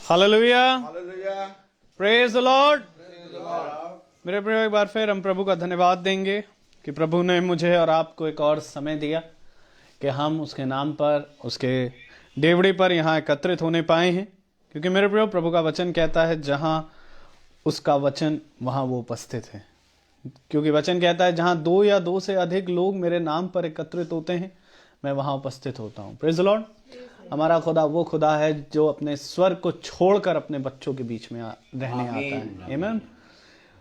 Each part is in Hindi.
Hallelujah, praise the Lord. मेरे प्रियो, एक बार फिर हम प्रभु का धन्यवाद देंगे कि प्रभु ने मुझे और आपको एक और समय दिया कि हम उसके नाम पर, उसके डेवड़ी पर यहाँ एकत्रित होने पाए हैं। क्योंकि मेरे प्रियो, प्रभु का वचन कहता है जहाँ उसका वचन वहाँ वो उपस्थित है। क्योंकि वचन कहता है जहाँ 2 या 2 से अधिक लोग मेरे नाम पर एकत्रित होते हैं, मैं वहाँ उपस्थित होता हूँ। Praise the Lord. हमारा खुदा वो खुदा है जो अपने स्वर को छोड़कर अपने बच्चों के बीच में रहने आता है। आमीन।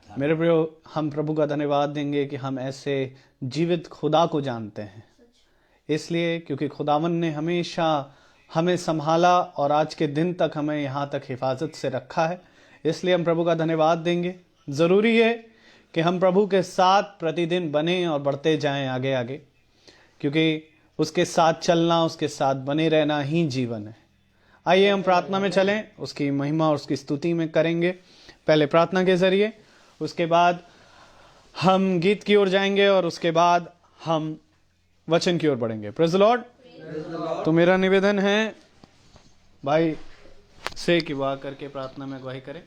मेरे प्रियो, हम प्रभु का धन्यवाद देंगे कि हम ऐसे जीवित खुदा को जानते हैं। इसलिए क्योंकि खुदावन ने हमेशा हमें संभाला और आज के दिन तक हमें यहाँ तक हिफाजत से रखा है। इसलिए हम प्रभु का धन्यवाद देंगे। ज़रूरी है कि हम प्रभु के साथ प्रतिदिन बने और बढ़ते जाएं आगे आगे, क्योंकि उसके साथ चलना, उसके साथ बने रहना ही जीवन है। आइए हम प्रार्थना में चलें, उसकी महिमा और उसकी स्तुति में करेंगे। पहले प्रार्थना के जरिए, उसके बाद हम गीत की ओर जाएंगे और उसके बाद हम वचन की ओर बढ़ेंगे। Praise the Lord. तो मेरा निवेदन है भाई से कि वह करके प्रार्थना में अगुवाई करें।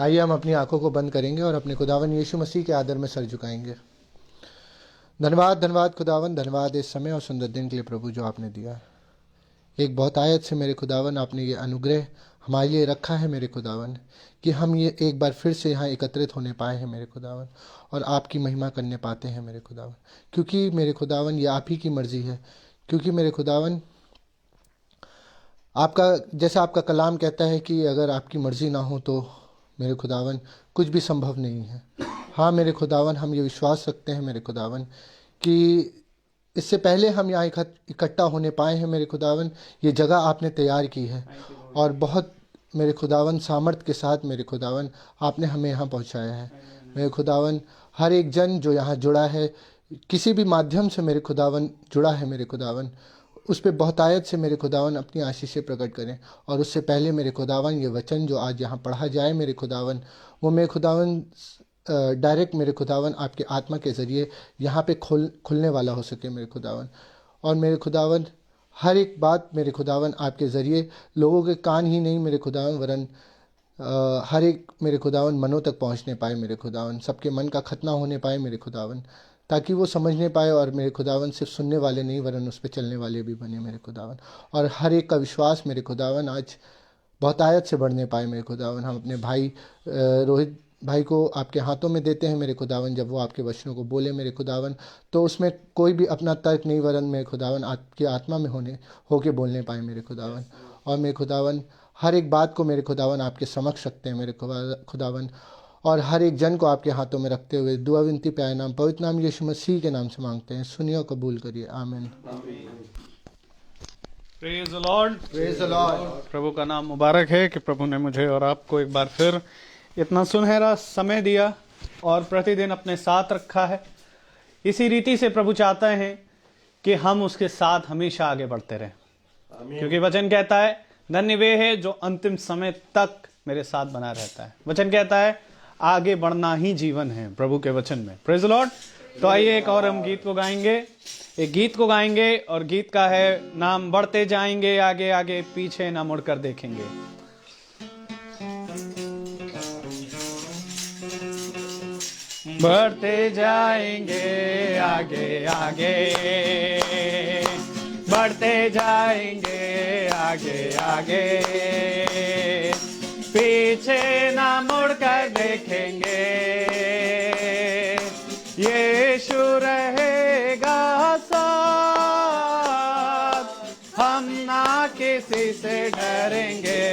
आइए हम अपनी आंखों को बंद करेंगे और अपने खुदावन यीशु मसीह के आदर में सर झुकाएंगे। धन्यवाद धन्यवाद खुदावन, धन्यवाद इस समय और सुंदर दिन के लिए प्रभु जो आपने दिया। एक बहुत आयत से मेरे खुदावन आपने ये अनुग्रह हमारे लिए रखा है मेरे खुदावन, कि हम ये एक बार फिर से यहाँ एकत्रित होने पाए हैं मेरे खुदावन, और आपकी महिमा करने पाते हैं मेरे खुदावन। क्योंकि मेरे खुदावन ये आप ही की मर्जी है। क्योंकि मेरे खुदावन आपका, जैसा आपका कलाम कहता है कि अगर आपकी मर्जी ना हो तो मेरे खुदावन कुछ भी संभव नहीं है। हाँ मेरे खुदावन, हम ये विश्वास रखते हैं मेरे खुदावन कि इससे पहले हम यहाँ इकट्ठा होने पाए हैं मेरे खुदावन, ये जगह आपने तैयार की है और बहुत मेरे खुदावन सामर्थ्य के साथ मेरे खुदावन आपने हमें यहाँ पहुँचाया है मेरे खुदावन। हर एक जन जो यहाँ जुड़ा है, किसी भी माध्यम से मेरे खुदावन जुड़ा है मेरे खुदावन, उस पर बहुतायत से मेरे खुदावन अपनी आशीषें प्रकट करें। और उससे पहले मेरे खुदावन ये वचन जो आज यहाँ पढ़ा जाए मेरे खुदावन, वो मेरे खुदावन डायरेक्ट मेरे खुदावन आपके आत्मा के ज़रिए यहाँ पे खुलने वाला हो सके मेरे खुदावन। और मेरे खुदावन हर एक बात मेरे खुदावन आपके ज़रिए लोगों के कान ही नहीं मेरे खुदावन, वरन हर एक मेरे खुदावन मनों तक पहुँचने पाए मेरे खुदावन, सबके मन का खतना होने पाए मेरे खुदावन, ताकि वो समझने पाए और मेरे खुदावन सिर्फ सुनने वाले नहीं वरन उस पर चलने वाले भी बने मेरे खुदावन। और हर एक का विश्वास मेरे खुदावन आज बहुतायत से बढ़ने पाए मेरे खुदावन। हम अपने भाई रोहित भाई को आपके हाथों में देते हैं मेरे खुदावन। जब वो आपके वचनों को बोले मेरे खुदावन, तो उसमें कोई भी अपना तर्क नहीं वरन मेरे खुदावन आपकी आत्मा में होके बोलने पाए मेरे खुदावन। और मेरे खुदावन हर एक बात को मेरे खुदावन आपके समक्ष रखते हैं मेरे खुदावन, और हर एक जन को आपके हाथों में रखते हुए दुआ विनती प्यारे नाम पवित्र नाम यीशु मसीह के नाम से मांगते हैं। सुनिए और कबूल करिए। आमीन। Praise the Lord, praise the Lord. प्रभु का नाम मुबारक है कि प्रभु ने मुझे और आपको एक बार फिर इतना सुनहरा समय दिया और प्रतिदिन अपने साथ रखा है। इसी रीति से प्रभु चाहते हैं कि हम उसके साथ हमेशा आगे बढ़ते रहें। क्योंकि वचन कहता है धन्य वे है जो अंतिम समय तक मेरे साथ बना रहता है। वचन कहता है आगे बढ़ना ही जीवन है प्रभु के वचन में। Praise the Lord. तो आइए एक और हम गीत को गाएंगे, एक गीत को गाएंगे और गीत का है नाम बढ़ते जाएंगे आगे आगे, पीछे ना मुड़कर देखेंगे। बढ़ते जाएंगे आगे आगे, बढ़ते जाएंगे आगे आगे, पीछे ना मुड़कर देखेंगे। यीशु रहेगा साथ, हम ना किसी से डरेंगे।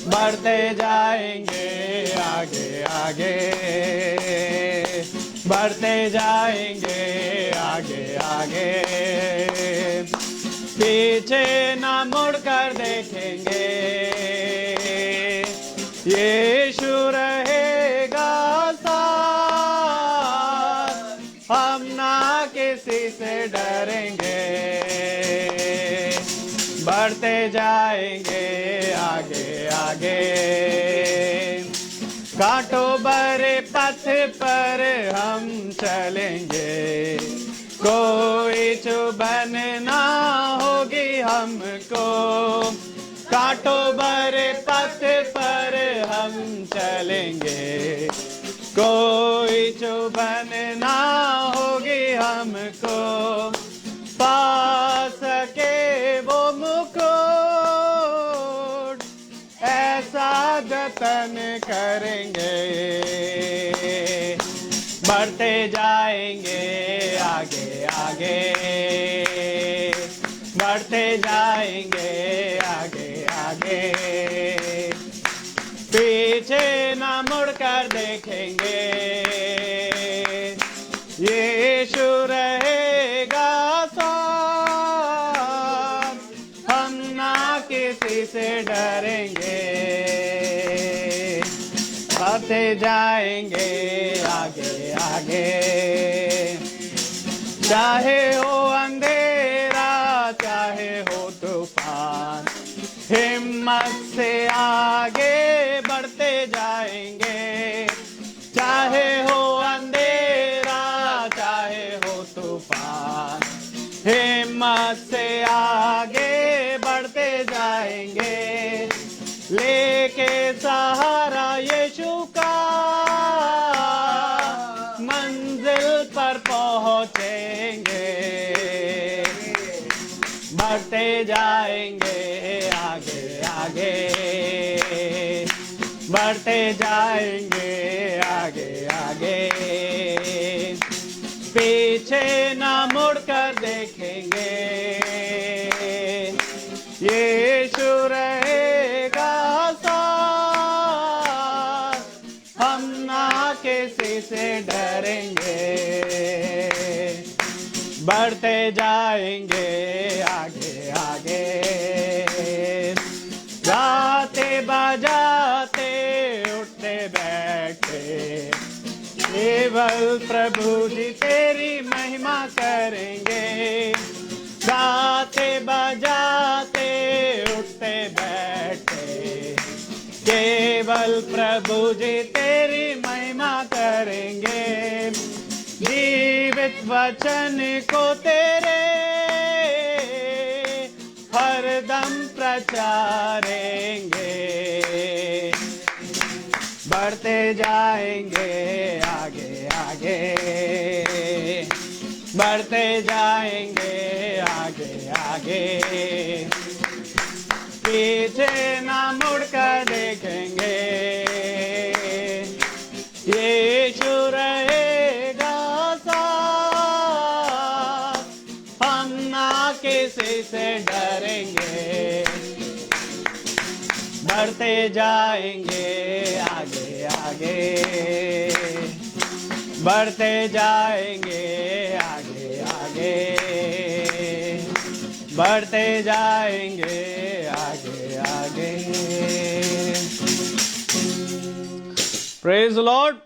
बढ़ते जाएंगे आगे आगे, बढ़ते जाएंगे आगे आगे, पीछे ना मुड़कर देखेंगे। यीशु रहेगा साथ, हम ना किसी से डरेंगे। बढ़ते जाएंगे आगे आगे, कांटों भरे पथ पर हम चलेंगे, कोई चुभन ना होगी हमको। कांटों भरे पथ पर हम चलेंगे, कोई चुभन ना होगी हमको। पा सके वो मुकुट, ऐसा जतन करेंगे। बढ़ते जाएंगे आगे आगे, बढ़ते जाएंगे आगे आगे। पीछे न मुड़कर देखेंगे, यीशु रहेगा साथ, हम ना किसी से डरेंगे। बढ़ते जाएंगे आगे आगे, चाहे हो अंधेरा चाहे हो तूफान, हिम्मत से आगे बढ़ते जाएंगे। चाहे हो अंधेरा चाहे हो तूफान, हिम्मत से आगे बढ़ते जाएंगे। लेके सहारा यीशु का, मंजिल पर पहुंचेंगे। बढ़ते जाएंगे आगे आगे, बढ़ते जाएंगे आगे आगे। पीछे ना मुड़कर देखेंगे, यीशु रहेगा साथ, हम ना किसी से डरेंगे। बढ़ते जाएंगे आगे आगे, गाते बजाते उठते बैठते, केवल प्रभु जी तेरी महिमा करेंगे। गाते बजाते उठते बैठते, केवल प्रभु जी तेरी महिमा करेंगे। जीवित वचन को तेरे हरदम प्रचारेंगे। बढ़ते जाएंगे आगे आगे, बढ़ते जाएंगे आगे आगे। पीछे ना मुड़कर देखेंगे, यीशु रहेगा साथ, हम ना किसी से डरेंगे। बढ़ते जाएंगे आगे आगे, बढ़ते जाएंगे आगे आगे, बढ़ते जाएंगे आगे आगे। Praise the Lord.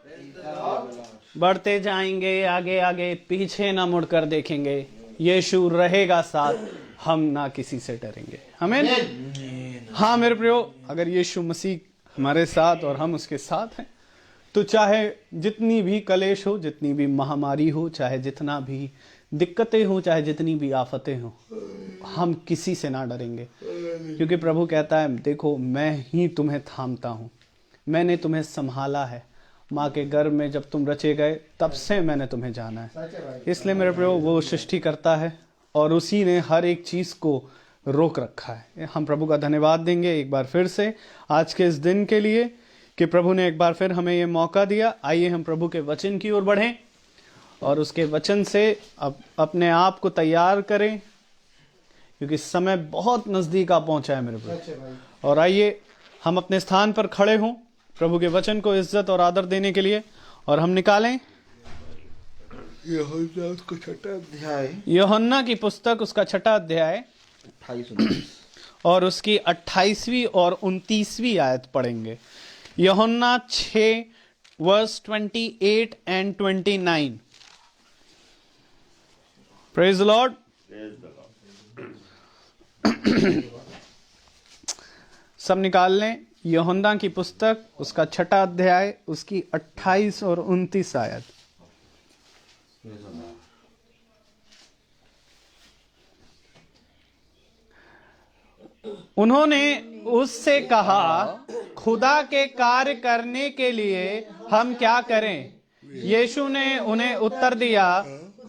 बढ़ते जाएंगे आगे आगे, पीछे ना मुड़कर देखेंगे, यीशु रहेगा साथ, हम ना किसी से डरेंगे। आमीन। हाँ मेरे प्रियो, अगर यीशु मसीह हमारे साथ और हम उसके साथ हैं, तो चाहे जितनी भी कलेश हो, जितनी भी महामारी हो, चाहे जितना भी दिक्कतें हो, चाहे जितनी भी आफतें हो, हम किसी से ना डरेंगे। क्योंकि प्रभु कहता है, देखो मैं ही तुम्हें थामता हूँ, मैंने तुम्हें संभाला है, माँ के गर्भ में जब तुम रचे गए तब से मैंने तुम्हें जाना है। इसलिए मेरे प्रियो, वो सृष्टि करता है और उसी ने हर एक चीज़ को रोक रखा है। हम प्रभु का धन्यवाद देंगे एक बार फिर से आज के इस दिन के लिए कि प्रभु ने एक बार फिर हमें ये मौका दिया। आइए हम प्रभु के वचन की ओर बढ़ें और उसके वचन से अपने आप को तैयार करें, क्योंकि समय बहुत नज़दीक आ पहुंचा है मेरे प्रभु। और आइए हम अपने स्थान पर खड़े हों प्रभु के वचन को इज्जत और आदर देने के लिए, और हम निकालें यूहन्ना की पुस्तक उसका 6 अध्याय और उसकी 28वीं और 29वीं आयत पढ़ेंगे। यूहन्ना 6 verse 28 and 29। Praise the lord. सब निकाल लें। यूहन्ना की पुस्तक, उसका 6वां अध्याय, उसकी 28 और 29 आयत। उन्होंने उससे कहा, खुदा के कार्य करने के लिए हम क्या करें? यीशु ने उन्हें उत्तर दिया,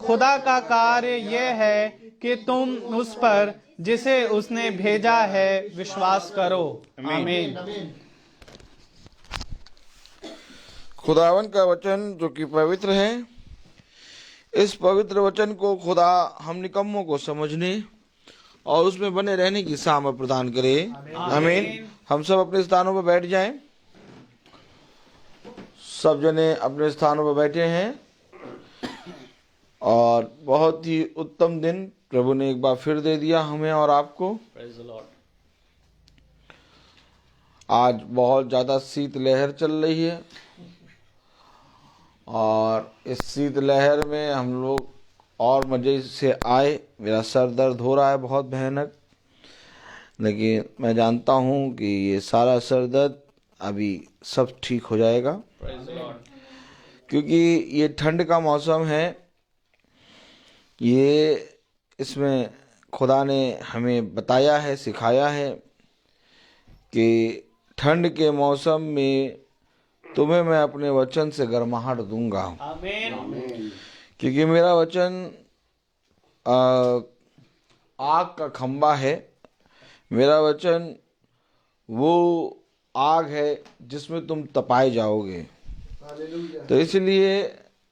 खुदा का कार्य यह है कि तुम उस पर जिसे उसने भेजा है विश्वास करो। आमीन। खुदावन का वचन जो कि पवित्र है, इस पवित्र वचन को खुदा हम निकम्मों को समझने और उसमें बने रहने की सामर्थ प्रदान करे। आमीन। हम सब अपने स्थानों पर बैठ जाएं। सब जने अपने स्थानों पर बैठे हैं और बहुत ही उत्तम दिन प्रभु ने एक बार फिर दे दिया हमें और आपको। आज बहुत ज़्यादा शीत लहर चल रही है और इस शीत लहर में हम लोग और मज़े से आए। मेरा सर दर्द हो रहा है बहुत भयानक, लेकिन मैं जानता हूँ कि ये सारा सर दर्द अभी सब ठीक हो जाएगा, क्योंकि ये ठंड का मौसम है। ये इसमें खुदा ने हमें बताया है, सिखाया है कि ठंड के मौसम में तुम्हें मैं अपने वचन से गर्माहट दूंगा। आमीन। क्योंकि मेरा वचन आग का खंबा है। मेरा वचन वो आग है जिसमें तुम तपाए जाओगे। तो इसलिए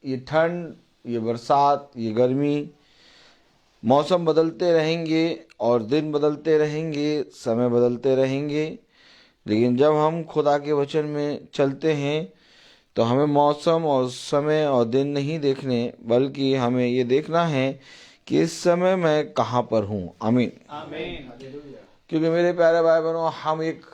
ये ठंड, ये बरसात, ये गर्मी, मौसम बदलते रहेंगे और दिन बदलते रहेंगे, समय बदलते रहेंगे, लेकिन जब हम खुदा के वचन में चलते हैं तो हमें मौसम और समय और दिन नहीं देखने, बल्कि हमें ये देखना है कि इस समय मैं कहाँ पर हूँ। आमीन। आमीन। क्योंकि मेरे प्यारे भाई बहनों, हम एक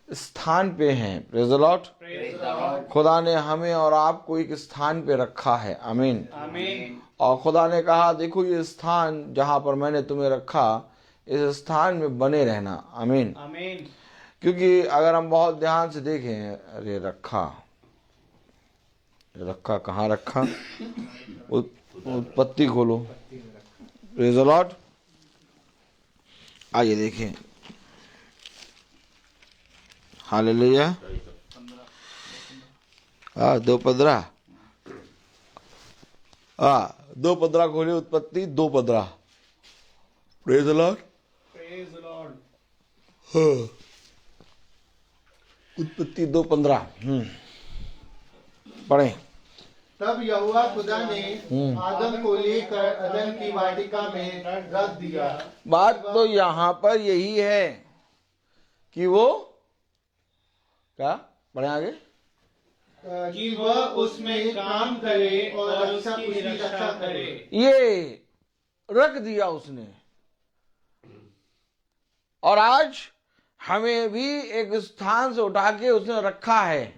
स्थान पे हैं। Praise the Lord. खुदा ने हमें और आपको एक स्थान पे रखा है। आमीन। आमीन। और खुदा ने कहा, देखो ये स्थान जहाँ पर मैंने तुम्हें रखा, इस स्थान में बने रहना। आमीन। आमीन। क्योंकि अगर हम बहुत ध्यान से देखें, अरे रखा कहाँ रखा? उत्पत्ति खोलो। Praise the Lord. आइए देखें। हालेलुया। 2:15 2:15 खोले। उत्पत्ति 2:15। Praise the Lord. उत्पत्ति 2:15 पढ़ें। तब यहोवा खुदा ने आदम को लेकर अदन की वाटिका में रख दिया। बात तो यहाँ पर यही है कि वो क्या पढ़ें आगे, कि वह उसमें काम करे और उसकी रक्षा करे। ये रख दिया उसने। और आज हमें भी एक स्थान से उठा के उसने रखा है।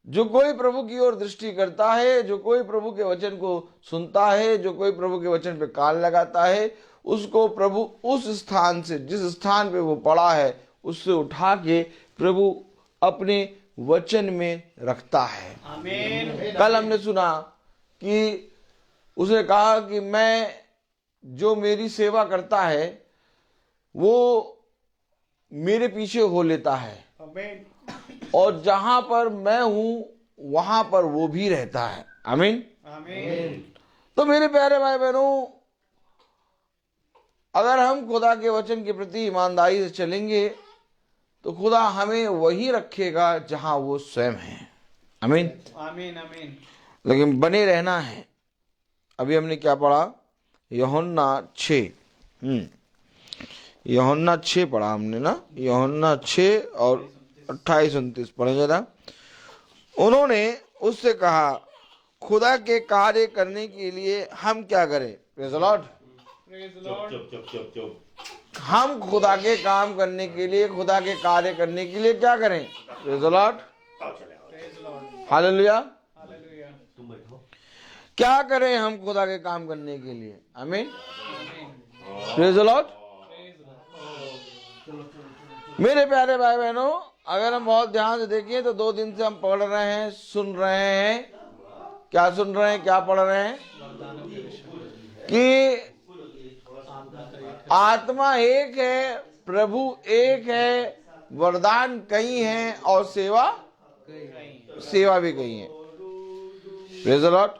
जो कोई प्रभु की ओर दृष्टि करता है, जो कोई प्रभु के वचन को सुनता है, जो कोई प्रभु के वचन पे कान लगाता है, उसको प्रभु उस स्थान से, जिस स्थान पे वो पड़ा है, उससे उठा के प्रभु अपने वचन में रखता है। आमीन। कल हमने सुना कि उसने कहा कि मैं, जो मेरी सेवा करता है वो मेरे पीछे हो लेता है, आमीन। और जहां पर मैं हूं वहां पर वो भी रहता है। आमीन। आमीन। तो मेरे प्यारे भाई बहनों, अगर हम खुदा के वचन के प्रति ईमानदारी से चलेंगे तो खुदा हमें वही रखेगा जहां वो स्वयं है। आमीन। आमीन। आमीन। लेकिन बने रहना है। अभी हमने क्या पढ़ा? यूहन्ना 6। यूहन्ना 6 पढ़ा हमने ना। यूहन्ना 6 और 28-29 पढ़े जरा। उन्होंने उससे कहा, खुदा के कार्य करने के लिए हम क्या करें? Praise the Lord. हम खुदा के काम करने के लिए, खुदा के कार्य करने के लिए क्या करें? Praise the Lord. हालेलुया। क्या करें हम खुदा के काम करने के लिए? आमीन। Praise the Lord. मेरे प्यारे भाई बहनों, अगर हम बहुत ध्यान से देखें तो 2 दिन से हम पढ़ रहे हैं, सुन रहे हैं। क्या सुन रहे हैं, क्या पढ़ रहे हैं? कि आत्मा एक है, प्रभु एक है, वरदान कई हैं और सेवा भी कई है। Praise the Lord.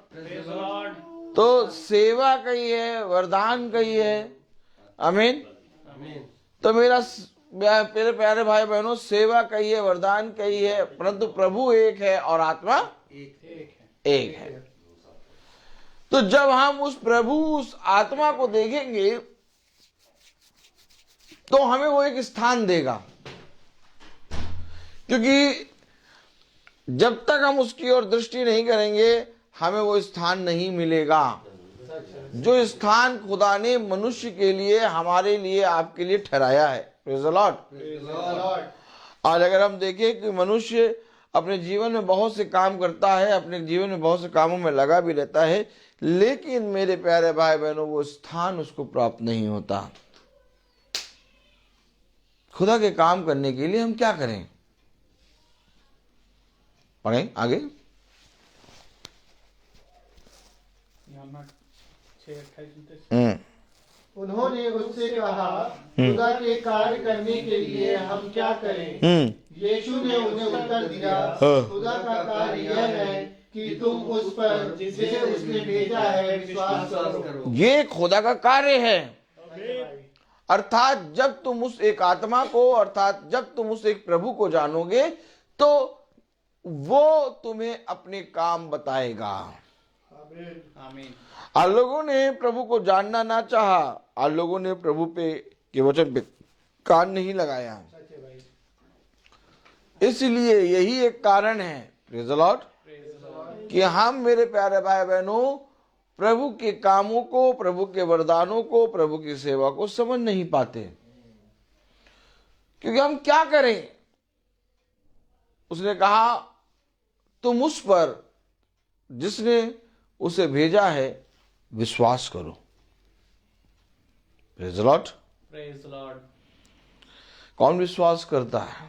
तो सेवा कई है, वरदान कई है। आमीन। तो मेरे प्यारे भाई बहनों, सेवा कई है, वरदान कई है, परंतु प्रभु एक है और आत्मा एक है। तो जब हम उस प्रभु, उस आत्मा को देखेंगे तो हमें वो एक स्थान देगा, क्योंकि जब तक हम उसकी ओर दृष्टि नहीं करेंगे हमें वो स्थान नहीं मिलेगा जो स्थान खुदा ने मनुष्य के लिए, हमारे लिए, आपके लिए ठहराया है। Praise the Lord. आज अगर हम देखें कि मनुष्य अपने जीवन में बहुत से काम करता है, अपने जीवन में बहुत से कामों में लगा भी रहता है, लेकिन मेरे प्यारे भाई बहनों, वो स्थान उसको प्राप्त नहीं होता। खुदा के काम करने के लिए हम क्या करें? पढ़ें आगे। उन्होंने उससे कहा, खुदा के कार्य करने के लिए हम क्या करें? यीशु ने उन्हें उत्तर दिया, खुदा का कार्य यह है कि तुम उस पर जिसे उसने भेजा है विश्वास करो। ये खुदा का कार्य है। अर्थात जब तुम उस एक आत्मा को, अर्थात जब तुम उस एक प्रभु को जानोगे तो वो तुम्हें अपने काम बताएगा। आमीन। आप लोगों ने प्रभु को जानना ना चाहा, आप लोगों ने प्रभु के वचन पे कान नहीं लगाया, इसलिए यही एक कारण है, प्रेज़ द लॉर्ड, कि हम मेरे प्यारे भाई बहनों प्रभु के कामों को, प्रभु के वरदानों को, प्रभु की सेवा को समझ नहीं पाते। क्योंकि हम क्या करें? उसने कहा तुम उस पर जिसने उसे भेजा है विश्वास करो। Praise the Lord. Praise the Lord. कौन विश्वास करता है?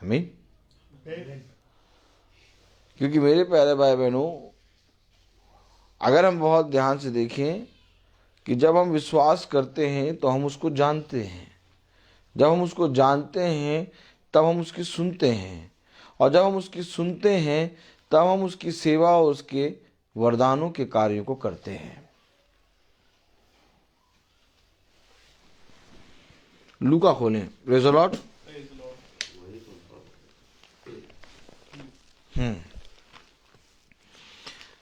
आमीन। क्योंकि मेरे प्यारे भाई बहनों, अगर हम बहुत ध्यान से देखें कि जब हम विश्वास करते हैं तो हम उसको जानते हैं, जब हम उसको जानते हैं तब हम उसकी सुनते हैं, और जब हम उसकी सुनते हैं तब हम उसकी सेवा और उसके वरदानों के कार्यों को करते हैं। लूका खोलें। Praise the Lord.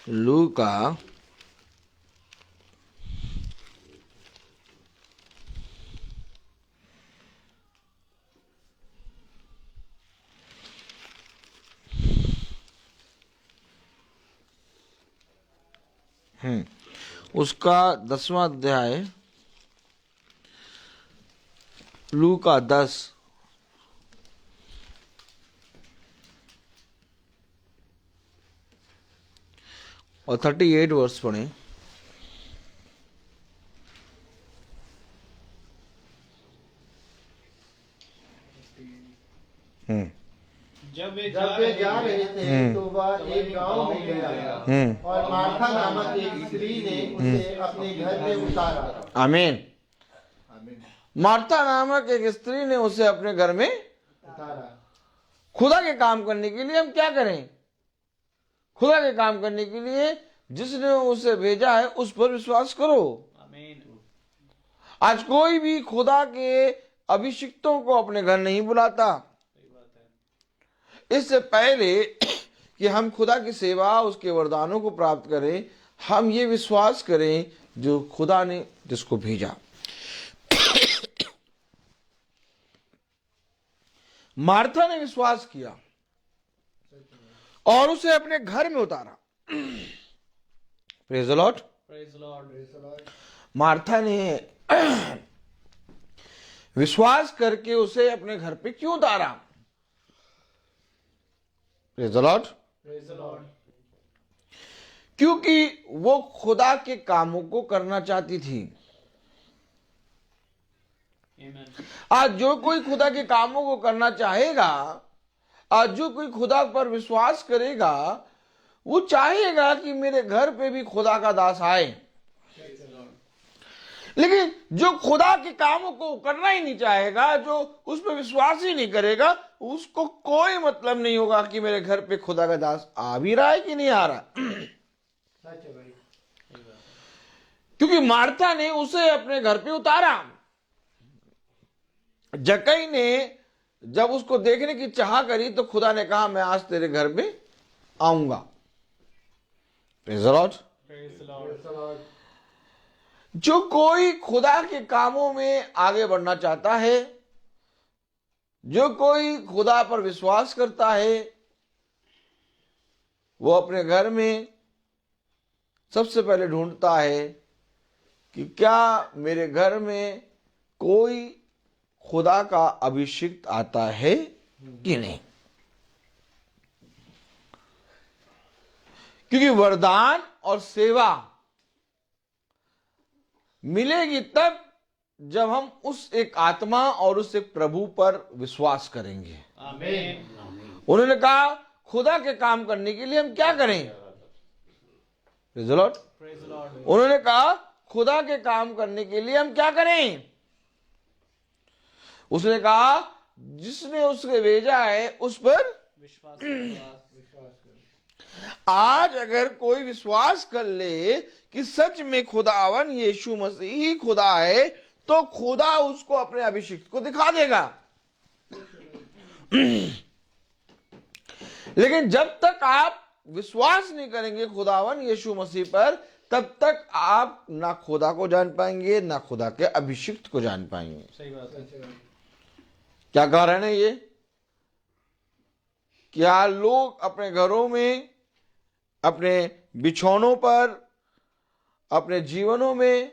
लूका उसका 10वां अध्याय, लूका 10 और 38 वर्ष पढ़े। जब वे जा रहे थे तो वह एक गांव में गया और मार्था नामक एक स्त्री ने उसे अपने घर में उतारा। आमीन। मार्था नामक एक स्त्री ने उसे अपने घर में उतारा। खुदा के काम करने के लिए हम क्या करें? खुदा के काम करने के लिए जिसने उसे भेजा है उस पर विश्वास करो। आमीन। आज कोई भी खुदा के अभिषिक्तों को अपने घर नहीं बुलाता। इससे पहले कि हम खुदा की सेवा, उसके वरदानों को प्राप्त करें, हम ये विश्वास करें जो खुदा ने जिसको भेजा। मार्था ने विश्वास किया और उसे अपने घर में उतारा। Praise the Lord. Praise the Lord. Martha ने विश्वास करके उसे अपने घर पे क्यों उतारा? Praise the Lord. Praise the Lord. क्योंकि वो खुदा के कामों को करना चाहती थी। आज जो कोई खुदा के कामों को करना चाहेगा, आज जो कोई खुदा पर विश्वास करेगा, वो चाहेगा कि मेरे घर पे भी खुदा का दास आए। लेकिन जो खुदा के कामों को करना ही नहीं चाहेगा, जो उस पर विश्वास ही नहीं करेगा, उसको कोई मतलब नहीं होगा कि मेरे घर पे खुदा का दास आ भी रहा है कि नहीं आ रहा। क्योंकि मार्था ने उसे अपने घर पे उतारा। जक्कई ने जब उसको देखने की चाह करी तो खुदा ने कहा मैं आज तेरे घर में आऊंगा। Praise the Lord। जो कोई खुदा के कामों में आगे बढ़ना चाहता है, जो कोई खुदा पर विश्वास करता है, वो अपने घर में सबसे पहले ढूंढता है कि क्या मेरे घर में कोई खुदा का अभिषिक्त आता है कि नहीं। क्योंकि वरदान और सेवा मिलेगी तब जब हम उस एक आत्मा और उस एक प्रभु पर विश्वास करेंगे। आमीन। उन्होंने कहा खुदा के काम करने के लिए हम क्या करें। Praise the Lord। उन्होंने कहा खुदा के काम करने के लिए हम क्या करें। उसने कहा जिसने उसके भेजा है उस पर विश्वास। आज अगर कोई विश्वास कर ले कि सच में खुदावन यीशु मसीह ही खुदा है, तो खुदा उसको अपने अभिषिक्त को दिखा देगा। लेकिन जब तक आप विश्वास नहीं करेंगे खुदावन यीशु मसीह पर, तब तक आप ना खुदा को जान पाएंगे, ना खुदा के अभिषिक्त को जान पाएंगे। सही बात है। क्या कारण है ये? क्या लोग अपने घरों में, अपने बिछौनों पर, अपने जीवनों में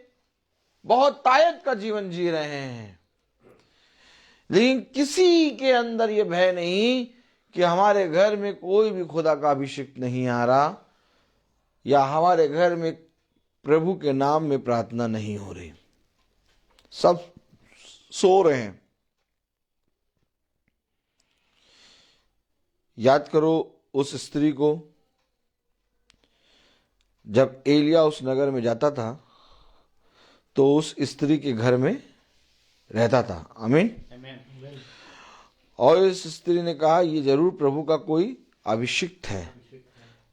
बहुत तायत का जीवन जी रहे हैं, लेकिन किसी के अंदर ये भय नहीं कि हमारे घर में कोई भी खुदा का अभिषेक नहीं आ रहा, या हमारे घर में प्रभु के नाम में प्रार्थना नहीं हो रही, सब सो रहे हैं। याद करो उस स्त्री को, जब एलिया उस नगर में जाता था तो उस स्त्री के घर में रहता था। आमीन। और इस स्त्री ने कहा ये जरूर प्रभु का कोई अभिषिक्त है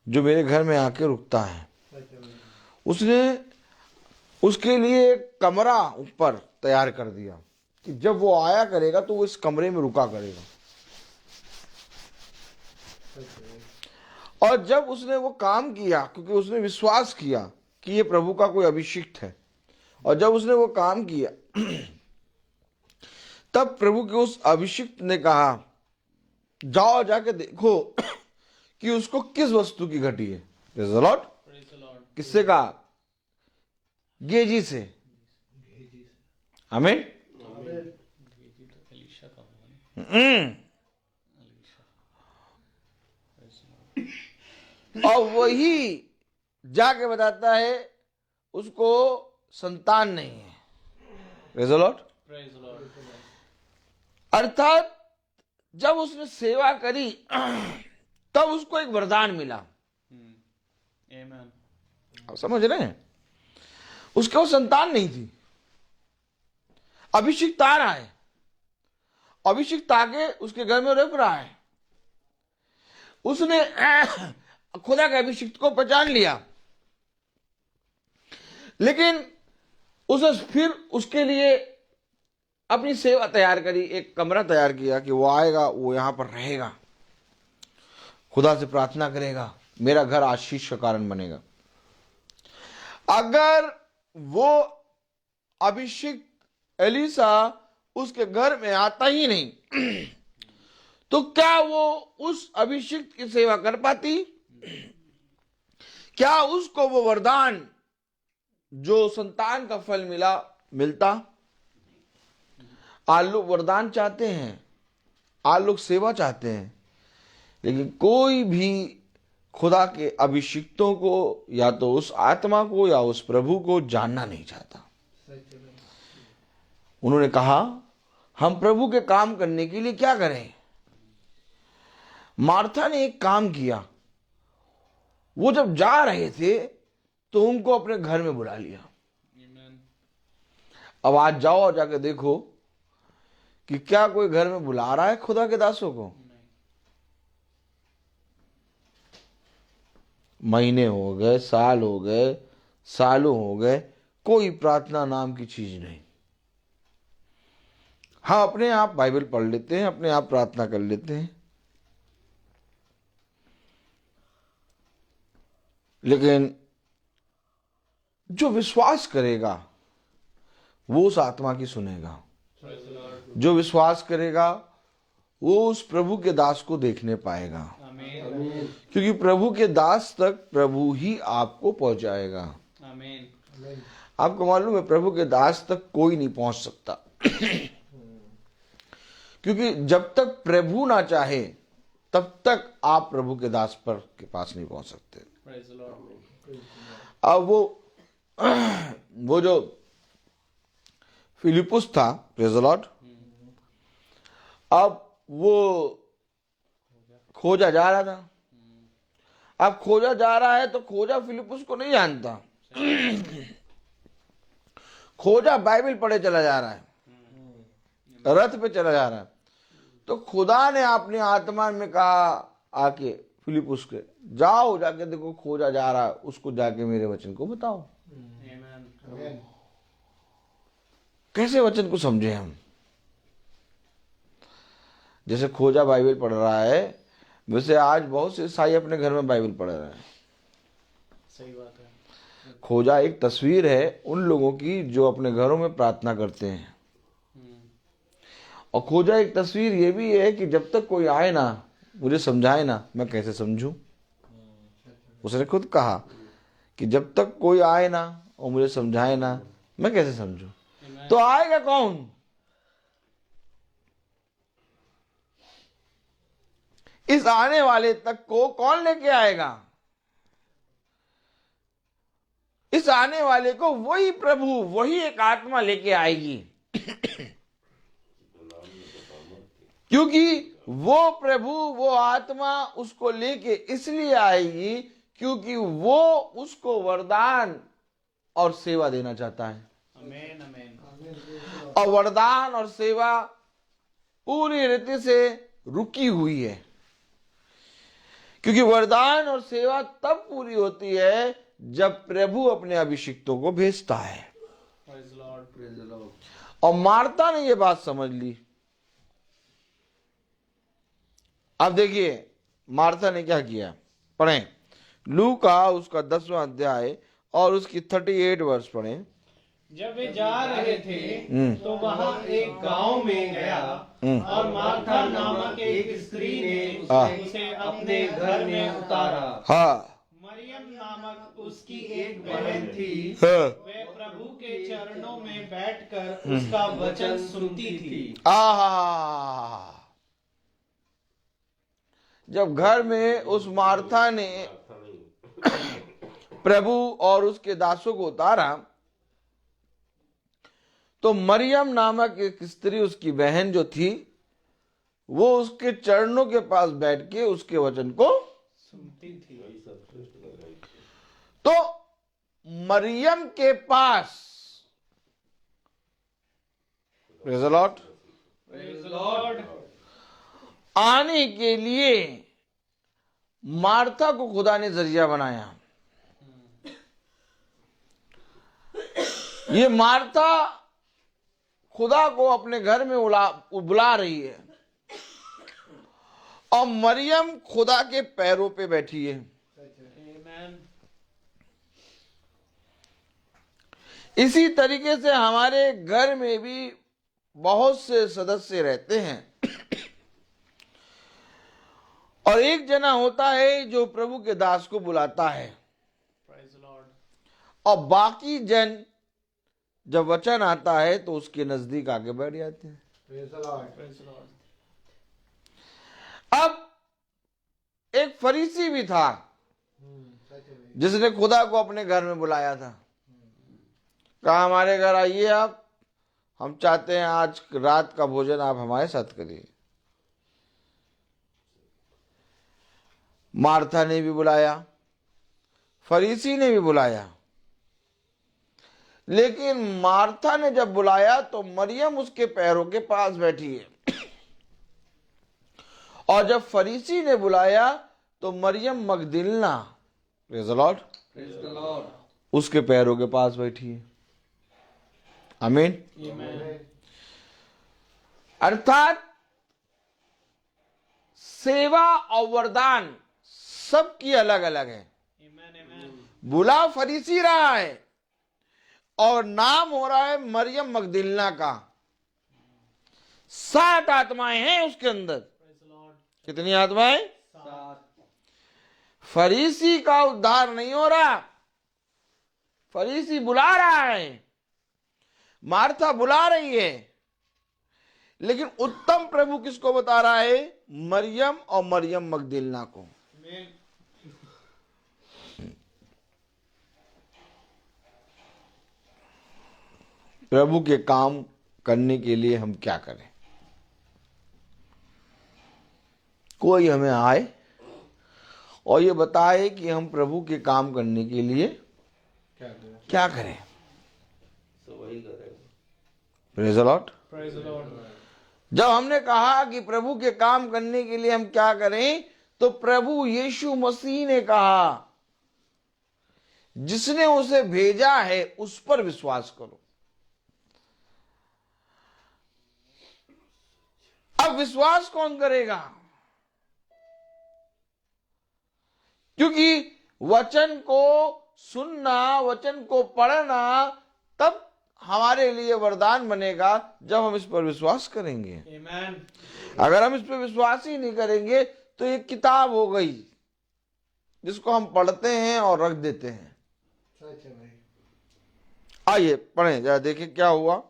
जो मेरे घर में आके रुकता है। उसने उसके लिए एक कमरा ऊपर तैयार कर दिया कि जब वो आया करेगा तो वो इस कमरे में रुका करेगा। और जब उसने वो काम किया, क्योंकि उसने विश्वास किया कि ये प्रभु का कोई अभिषिक्त है, और जब उसने वो काम किया तब प्रभु के उस अभिषिक्त ने कहा जाओ जाके देखो कि उसको किस वस्तु की घटी है। Praise the Lord। किससे कहा? गेजी से। आमीन। और वही जाके बताता है उसको संतान नहीं है। Praise the Lord। अर्थात जब उसने सेवा करी तब उसको एक वरदान मिला। आप समझ रहे हैं? उसके वो संतान नहीं थी, अभिषिक्त आ रहा है, अभिषिक्त आके उसके घर में रुक रहा है। उसने खुदा के अभिषिक्त को पहचान लिया, लेकिन उसे फिर उसके लिए अपनी सेवा तैयार करी, एक कमरा तैयार किया कि वो आएगा, वो यहां पर रहेगा, खुदा से प्रार्थना करेगा, मेरा घर आशीष का कारण बनेगा। अगर वो अभिषिक्त एलिसा उसके घर में आता ही नहीं तो क्या वो उस अभिषिक्त की सेवा कर पाती? क्या उसको वो वरदान जो संतान का फल मिलता? आज लोग वरदान चाहते हैं, आज लोग सेवा चाहते हैं, लेकिन कोई भी खुदा के अभिषिक्तों को, या तो उस आत्मा को या उस प्रभु को जानना नहीं चाहता। उन्होंने कहा हम प्रभु के काम करने के लिए क्या करें। मार्था ने एक काम किया, वो जब जा रहे थे तो उनको अपने घर में बुला लिया। अब आज जाओ और जाके देखो कि क्या कोई घर में बुला रहा है खुदा के दासों को। महीने हो गए, साल हो गए, सालों हो गए, कोई प्रार्थना नाम की चीज नहीं। हाँ, अपने आप बाइबल पढ़ लेते हैं, अपने आप प्रार्थना कर लेते हैं, लेकिन जो विश्वास करेगा वो उस आत्मा की सुनेगा। जो विश्वास करेगा वो उस प्रभु के दास को देखने पाएगा, क्योंकि प्रभु के दास तक प्रभु ही आपको पहुंचाएगा। आपको मालूम है, प्रभु के दास तक कोई नहीं पहुंच सकता क्योंकि जब तक प्रभु ना चाहे तब तक आप प्रभु के दास पर के पास नहीं पहुंच सकते। अब वो जो फिलिपुस था, प्रेज़ द लॉर्ड, अब वो खोजा जा रहा था। अब खोजा जा रहा है तो खोजा फिलिपुस को नहीं जानता। खोजा बाइबल पढ़े चला जा रहा है, रथ पे चला जा रहा है। तो खुदा ने अपनी आत्मा में कहा आके फिलिपुस के, जाओ जाके देखो खोजा जा रहा है, उसको जाके मेरे वचन को बताओ। कैसे वचन को समझे हम? जैसे खोजा बाइबल पढ़ रहा है, वैसे आज बहुत से ईसाई अपने घर में बाइबल पढ़ रहे हैं। सही बात है। खोजा एक तस्वीर है उन लोगों की जो अपने घरों में प्रार्थना करते हैं, और खोजा एक तस्वीर ये भी है कि जब तक कोई आए ना, मुझे समझाए ना, मैं कैसे समझूं। उसने खुद कहा कि जब तक कोई आए ना और मुझे समझाए ना, मैं कैसे समझूं। तो आएगा कौन? इस आने वाले तक को कौन लेके आएगा? इस आने वाले को वही प्रभु, वही एक आत्मा लेके आएगी। क्योंकि वो प्रभु, वो आत्मा उसको लेके इसलिए आएगी क्योंकि वो उसको वरदान और सेवा देना चाहता है। आमीन, आमीन। और वरदान और सेवा पूरी रीति से रुकी हुई है, क्योंकि वरदान और सेवा तब पूरी होती है जब प्रभु अपने अभिषिक्तों को भेजता है। और मार्था ने यह बात समझ ली। अब देखिए मार्था ने क्या किया, पढ़ें लूका उसका 10वां अध्याय और उसकी 38 वर्ष पढ़ें। जब वे जा रहे थे तो वहां एक गांव में गया और मार्था नामक एक स्त्री ने उसे अपने घर में उतारा। हाँ, मरियम नामक उसकी एक बहन थी, हाँ। वे प्रभु के चरणों में बैठकर उसका वचन सुनती थी। आहा, जब घर में उस मार्था ने प्रभु और उसके दासों को उतारा तो मरियम नामक एक स्त्री, उसकी बहन जो थी, वो उसके चरणों के पास बैठ के उसके वचन को सुनती थी। तो मरियम के पास, praise the Lord, praise the Lord, आने के लिए मार्था को खुदा ने जरिया बनाया। ये मार्था खुदा को अपने घर में बुला रही है और मरियम खुदा के पैरों पे बैठी है। इसी तरीके से हमारे घर में भी बहुत से सदस्य रहते हैं और एक जना होता है जो प्रभु के दास को बुलाता है, और बाकी जन जब वचन आता है तो उसके नजदीक आके बैठ जाते हैं। अब एक फरीसी भी था जिसने खुदा को अपने घर में बुलाया था, कहा हमारे घर आइए आप, हम चाहते हैं आज रात का भोजन आप हमारे साथ करिए। मार्था ने भी बुलाया, फरीसी ने भी बुलाया, लेकिन मार्था ने जब बुलाया तो मरियम उसके पैरों के पास बैठी है, और जब फरीसी ने बुलाया तो मरियम मगदलिना, प्रेज़ द लॉर्ड, उसके पैरों के पास बैठी है। आमीन। अर्थात सेवा और वरदान सबकी अलग अलग है। बुला फरीसी रहा है और नाम हो रहा है मरियम मगदलिना का। 7 आत्माएं हैं उसके अंदर। कितनी आत्माएं? 7। फरीसी का उद्धार नहीं हो रहा, फरीसी बुला रहा है, मार्था बुला रही है, लेकिन उत्तम प्रभु किसको बता रहा है? मरियम और मरियम मगदलिना को। प्रभु के काम करने के लिए हम क्या करें? कोई हमें आए और ये बताए कि हम प्रभु के काम करने के लिए क्या करें? Praise the Lord. जब हमने कहा कि प्रभु के काम करने के लिए हम क्या करें, तो प्रभु यीशु मसीह ने कहा जिसने उसे भेजा है उस पर विश्वास करो। अब विश्वास कौन करेगा? क्योंकि वचन को सुनना, वचन को पढ़ना तब हमारे लिए वरदान बनेगा जब हम इस पर विश्वास करेंगे। Amen. अगर हम इस पर विश्वास ही नहीं करेंगे तो ये किताब हो गई जिसको हम पढ़ते हैं और रख देते हैं। आइए पढ़ें, जरा देखें क्या हुआ।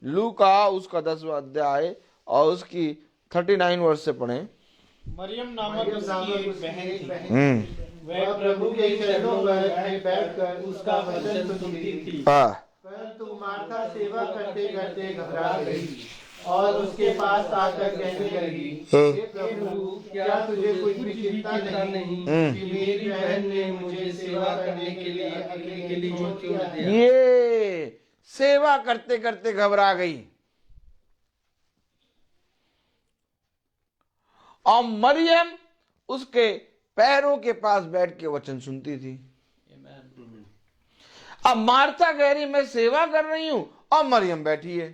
लूका उसका 10वां अध्याय और उसकी 39 वर्ष से पढ़ें। मरियम नामक उसकी एक बहन थी, वह प्रभु के चरणों में बैठकर उसका वचन सुनती थी। परंतु मार्था सेवा करते करते घबरा गई और उसके पास आकर कहने लगी, हे प्रभु, क्या तुझे कुछ भी चिंता नहीं कि मेरी बहन ने मुझे सेवा करने के लिए अकेले छोड़ दिया? ये सेवा करते करते घबरा गई और मरियम उसके पैरों के पास बैठ के वचन सुनती थी। अब मार्था कह रही मैं सेवा कर रही हूं और मरियम बैठी है।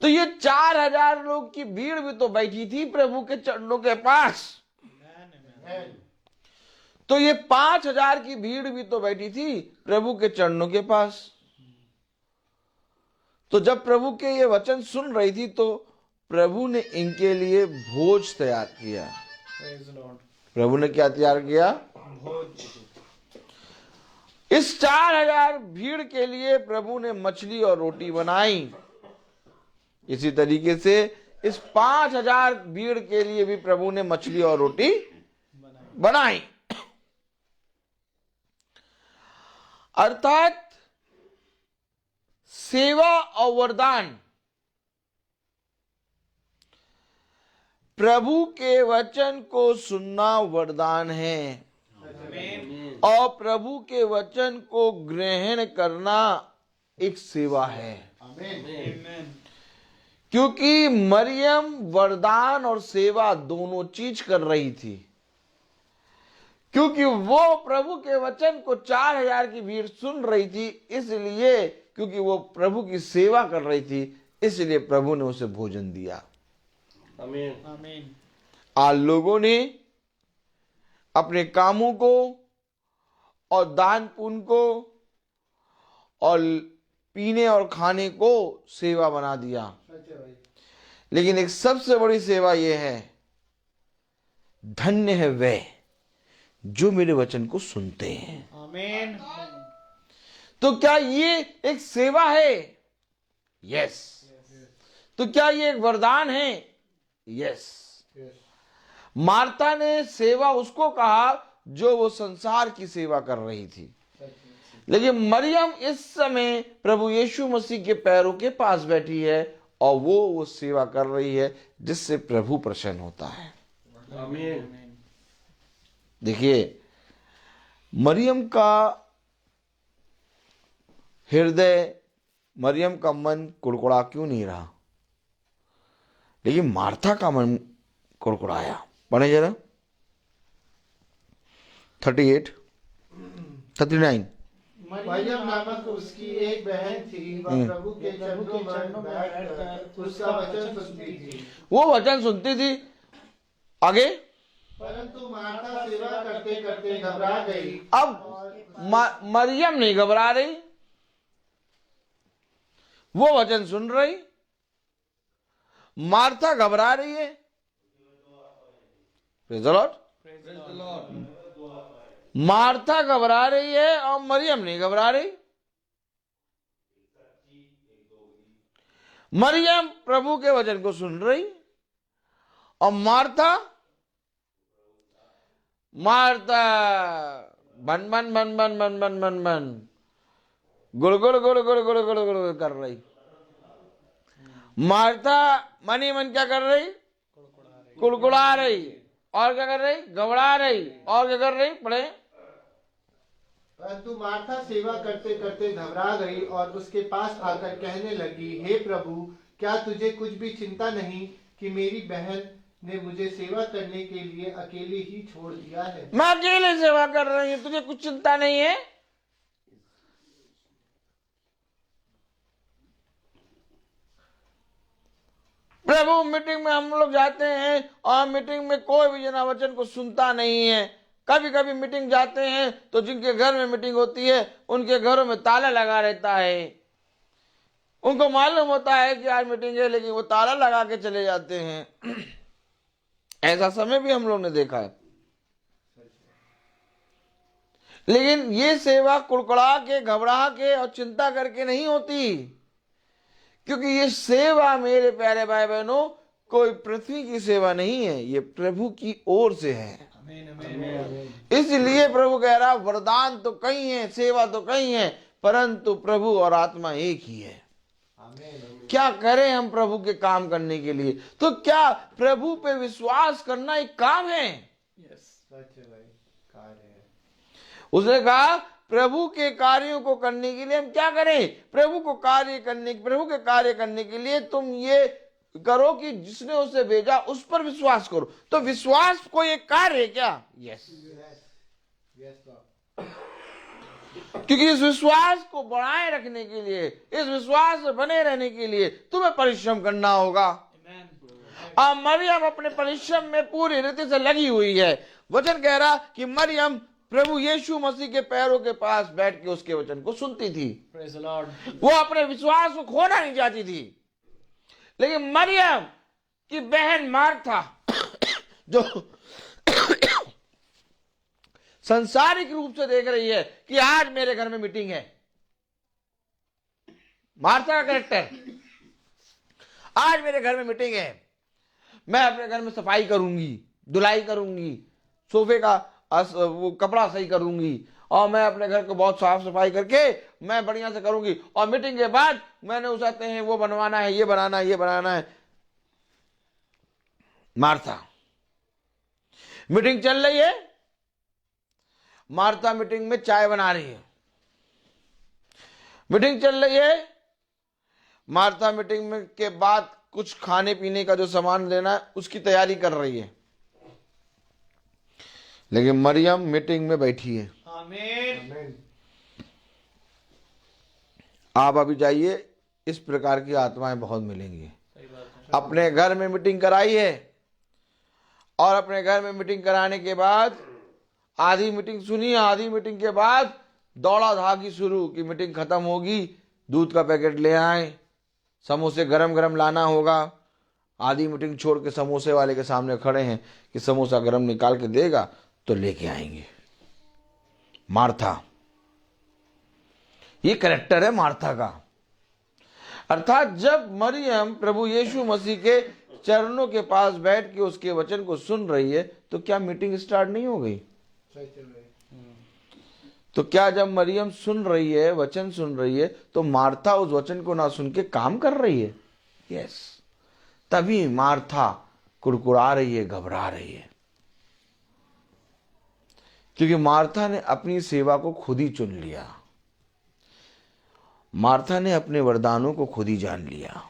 तो ये 4000 लोग की भीड़ भी तो बैठी थी प्रभु के चरणों के पास। तो ये 5000 की भीड़ भी तो बैठी थी प्रभु के चरणों के पास। तो जब प्रभु के ये वचन सुन रही थी तो प्रभु ने इनके लिए भोज तैयार किया। प्रभु ने क्या तैयार किया? भोज। इस 4000 भीड़ के लिए प्रभु ने मछली और रोटी बनाई। इसी तरीके से इस 5000 भीड़ के लिए भी प्रभु ने मछली और रोटी बनाई। अर्थात सेवा और वरदान प्रभु के वचन को सुनना वरदान है और प्रभु के वचन को ग्रहण करना एक सेवा है। क्योंकि मरियम वरदान और सेवा दोनों चीज कर रही थी, क्योंकि वो प्रभु के वचन को 4000 की भीड़ सुन रही थी, इसलिए क्योंकि वो प्रभु की सेवा कर रही थी, इसलिए प्रभु ने उसे भोजन दिया। आमीन आमीन। आज लोगों ने अपने कामों को और दान पुण्य को और पीने और खाने को सेवा बना दिया, लेकिन एक सबसे बड़ी सेवा यह है, धन्य है वे जो मेरे वचन को सुनते हैं। आमीन। तो क्या ये एक सेवा है? यस। तो क्या ये एक वरदान है? यस। मार्था ने सेवा उसको कहा जो वो संसार की सेवा कर रही थी। लेकिन मरियम इस समय प्रभु यीशु मसीह के पैरों के पास बैठी है और वो सेवा कर रही है जिससे प्रभु प्रसन्न होता है। आमीन। देखिए, मरियम का हृदय, मरियम का मन कुड़कुड़ा क्यों नहीं रहा, लेकिन मार्था का मन कुड़कुड़ाया। पढ़े जरा 38, 39। मरियम नामक उसकी एक बहन थी, वह प्रभु के चरणों में बैठकर उसका वचन सुनती थी। वो वचन सुनती थी। आगे, परंतु मार्था सेवा करते करते घबरा गई। अब मरियम नहीं घबरा रही, वो वचन सुन रही। मार्था घबरा रही है। Praise the Lord. मार्था घबरा रही है और मरियम नहीं घबरा रही। मरियम प्रभु के वचन को सुन रही और मार्था बन बन बन बन बन बन बन बन गुड़ गुड़ गुड़ गुड़ गुड़ गुड़ गुड़ कर रही। मार्था मन ही मन क्या कर रही? कुड़कुड़ा रही। और क्या कर रही? घबरा रही। और क्या कर रही? पढ़े। परंतु मार्था सेवा करते करते घबरा गई और उसके पास आकर कहने लगी, हे प्रभु, क्या तुझे कुछ भी चिंता नहीं कि मेरी बहन ने मुझे सेवा करने के लिए अकेले ही छोड़ दिया है? मैं अकेले सेवा कर रही हूं, तुझे कुछ चिंता नहीं है? प्रभु, मीटिंग में हम लोग जाते हैं और मीटिंग में कोई भी जना वचन को सुनता नहीं है। कभी कभी मीटिंग जाते हैं तो जिनके घर में मीटिंग होती है उनके घरों में ताला लगा रहता है। उनको मालूम होता है कि आज मीटिंग है, लेकिन वो ताला लगा के चले जाते हैं। ऐसा समय भी हम लोग ने देखा है। लेकिन ये सेवा कुड़कुड़ा के, घबरा के और चिंता करके नहीं होती, क्योंकि ये सेवा मेरे प्यारे भाई बहनों कोई पृथ्वी की सेवा नहीं है, ये प्रभु की ओर से है। इसलिए प्रभु कह रहा, वरदान तो कई हैं, सेवा तो कई हैं, परंतु प्रभु और आत्मा एक ही है। क्या करें हम प्रभु के काम करने के लिए? तो क्या प्रभु पे विश्वास करना एक काम है? उसने कहा प्रभु के कार्यों को करने के लिए हम क्या करें? प्रभु के कार्य करने के लिए तुम ये करो कि जिसने उसे भेजा उस पर विश्वास करो। तो विश्वास कोई एक कार्य है क्या? यस। क्योंकि इस विश्वास को बनाए रखने के लिए, इस विश्वास में बने रहने के लिए तुम्हें परिश्रम करना होगा। अब मरियम अपने परिश्रम में पूरी रीति से लगी हुई है। वचन कह रहा कि मरियम प्रभु यीशु मसीह के पैरों के पास बैठ के उसके वचन को सुनती थी। Praise the Lord. वो अपने विश्वास को खोना नहीं चाहती थी। लेकिन मरियम की बहन मार्था जो संसारिक रूप से देख रही है कि आज मेरे घर में मीटिंग है, मार्था का कैरेक्टर, आज मेरे घर में मीटिंग है, मैं अपने घर में सफाई करूंगी, धुलाई करूंगी, सोफे का वो कपड़ा सही करूंगी और मैं अपने घर को बहुत साफ सफाई करके मैं बढ़िया से करूंगी और मीटिंग के बाद मैंने उसाते हैं वो बनवाना है, ये बनाना है, ये बनाना है। मार्था मीटिंग चल रही है, मार्था मीटिंग में चाय बना रही है। मीटिंग चल रही है, मार्था मीटिंग में के बाद कुछ खाने पीने का जो सामान लेना है उसकी तैयारी कर रही है। लेकिन मरियम मीटिंग में बैठी है। आमीन। आप अभी जाइए, इस प्रकार की आत्माएं बहुत मिलेंगी। अपने घर में मीटिंग कराई है और अपने घर में मीटिंग कराने के बाद आधी मीटिंग सुनी, आधी मीटिंग के बाद दौड़ा धागी शुरू कि मीटिंग खत्म होगी, दूध का पैकेट ले आए, समोसे गरम गरम लाना होगा। आधी मीटिंग छोड़ के समोसे वाले के सामने खड़े हैं कि समोसा गरम निकाल के देगा तो लेके आएंगे। मार्था, ये कैरेक्टर है मार्था का। अर्थात जब मरियम प्रभु यीशु मसीह के चरणों के पास बैठ के उसके वचन को सुन रही है तो क्या मीटिंग स्टार्ट नहीं हो गई? तो क्या जब मरियम सुन रही है, वचन सुन रही है, तो मार्था उस वचन को ना सुन के काम कर रही है? यस। तभी मार्था कुड़कुड़ा रही है, घबरा रही है, क्योंकि मार्था ने अपनी सेवा को खुद ही चुन लिया। मार्था ने अपने वरदानों को खुद ही जान लिया,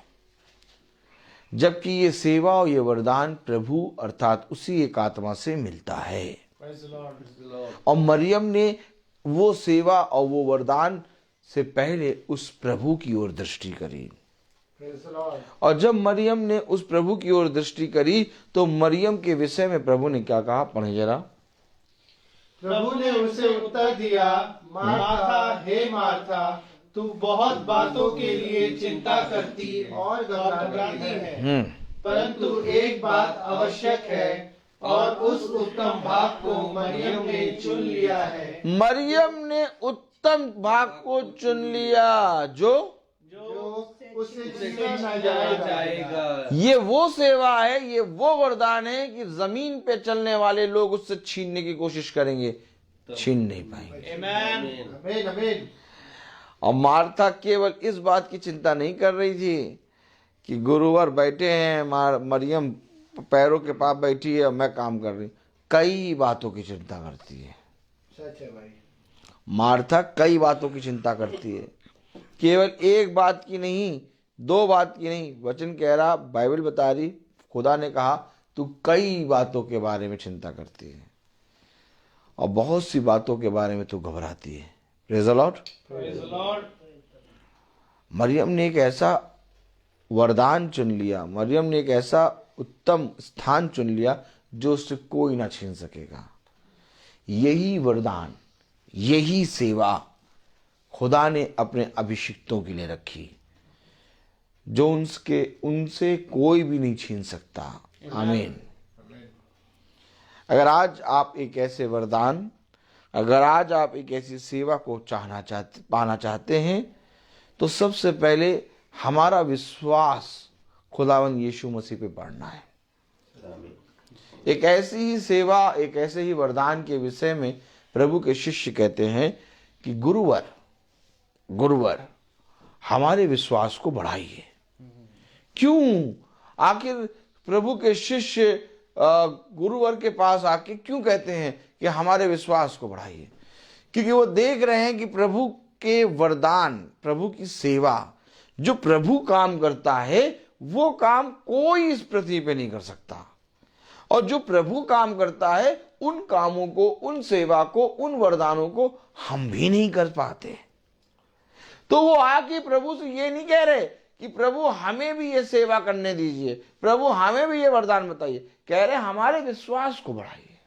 जबकि ये सेवा और ये वरदान प्रभु अर्थात उसी एक आत्मा से मिलता है। और मरियम ने वो सेवा और वो वरदान से पहले उस प्रभु की ओर दृष्टि करी। और जब मरियम ने उस प्रभु की ओर दृष्टि करी तो मरियम के विषय में प्रभु ने क्या कहा, पढ़े जरा। प्रभु ने उसे उत्तर दिया, मार्था, हे मार्था, तू बहुत बातों के लिए चिंता करती और घबराती है, परंतु एक बात आवश्यक है और उस उत्तम भाग को मरियम ने चुन लिया है। मरियम ने उत्तम भाग को चुन लिया जो उससे छीना जाएगा। ये वो सेवा है, ये वो वरदान है कि जमीन पे चलने वाले लोग उससे छीनने की कोशिश करेंगे, छीन नहीं पाएंगे। आमीन, आमीन। और मार्था केवल इस बात की चिंता नहीं कर रही थी कि गुरुवर बैठे हैं, मरियम पैरों के पास बैठी है और मैं काम कर रही। कई बातों की चिंता करती है। सच है भाई। मार्था कई बातों की चिंता करती है, केवल एक बात की नहीं, दो बात की नहीं। वचन कह रहा, बाइबल बता रही, खुदा ने कहा तू कई बातों के बारे में चिंता करती है और बहुत सी बातों के बारे में तू घबराती है। Praise the Lord. मरियम ने एक ऐसा वरदान चुन लिया, मरियम ने एक ऐसा उत्तम स्थान चुन लिया जो उससे कोई ना छीन सकेगा। यही वरदान, यही सेवा खुदा ने अपने अभिषिक्तों के लिए रखी, जो उनसे कोई भी नहीं छीन सकता। आमीन। अगर आज आप एक ऐसे वरदान, अगर आज आप एक ऐसी सेवा को पाना चाहते हैं, तो सबसे पहले हमारा विश्वास खुदावंद यीशु मसीह पे बढ़ना है। एक ऐसी ही सेवा, एक ऐसे ही वरदान के विषय में प्रभु के शिष्य कहते हैं कि गुरुवर हमारे विश्वास को बढ़ाइए। क्यों? आखिर प्रभु के शिष्य गुरुवर के पास आके क्यों कहते हैं कि हमारे विश्वास को बढ़ाइए? क्योंकि वो देख रहे हैं कि प्रभु के वरदान, प्रभु की सेवा, जो प्रभु काम करता है वो काम कोई इस पृथ्वी पे नहीं कर सकता। और जो प्रभु काम करता है उन कामों को, उन सेवा को, उन वरदानों को हम भी नहीं कर पाते। तो वो आके प्रभु से ये नहीं कह रहे कि प्रभु हमें भी ये सेवा करने दीजिए, प्रभु हमें भी ये वरदान बताइए, कह रहे हमारे विश्वास को बढ़ाइए।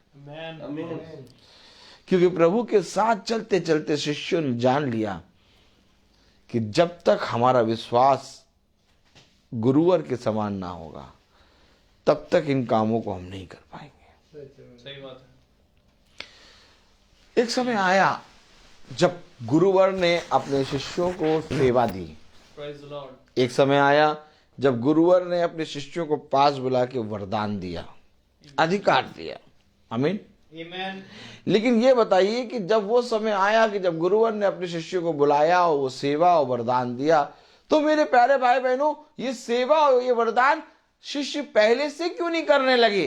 क्योंकि प्रभु के साथ चलते चलते शिष्यों ने जान लिया कि जब तक हमारा विश्वास गुरुवर के समान ना होगा तब तक इन कामों को हम नहीं कर पाएंगे। सही बात है। एक समय आया जब गुरुवर ने अपने शिष्यों को सेवा दी। एक समय आया जब गुरुवर ने अपने शिष्यों को पास बुला के वरदान दिया, अधिकार दिया। आमीन। लेकिन ये बताइए कि जब वो समय आया कि जब गुरुवर ने अपने शिष्यों को बुलाया और वो सेवा और वरदान दिया, तो मेरे प्यारे भाई बहनों, ये सेवा और ये वरदान शिष्य पहले से क्यों नहीं करने लगे?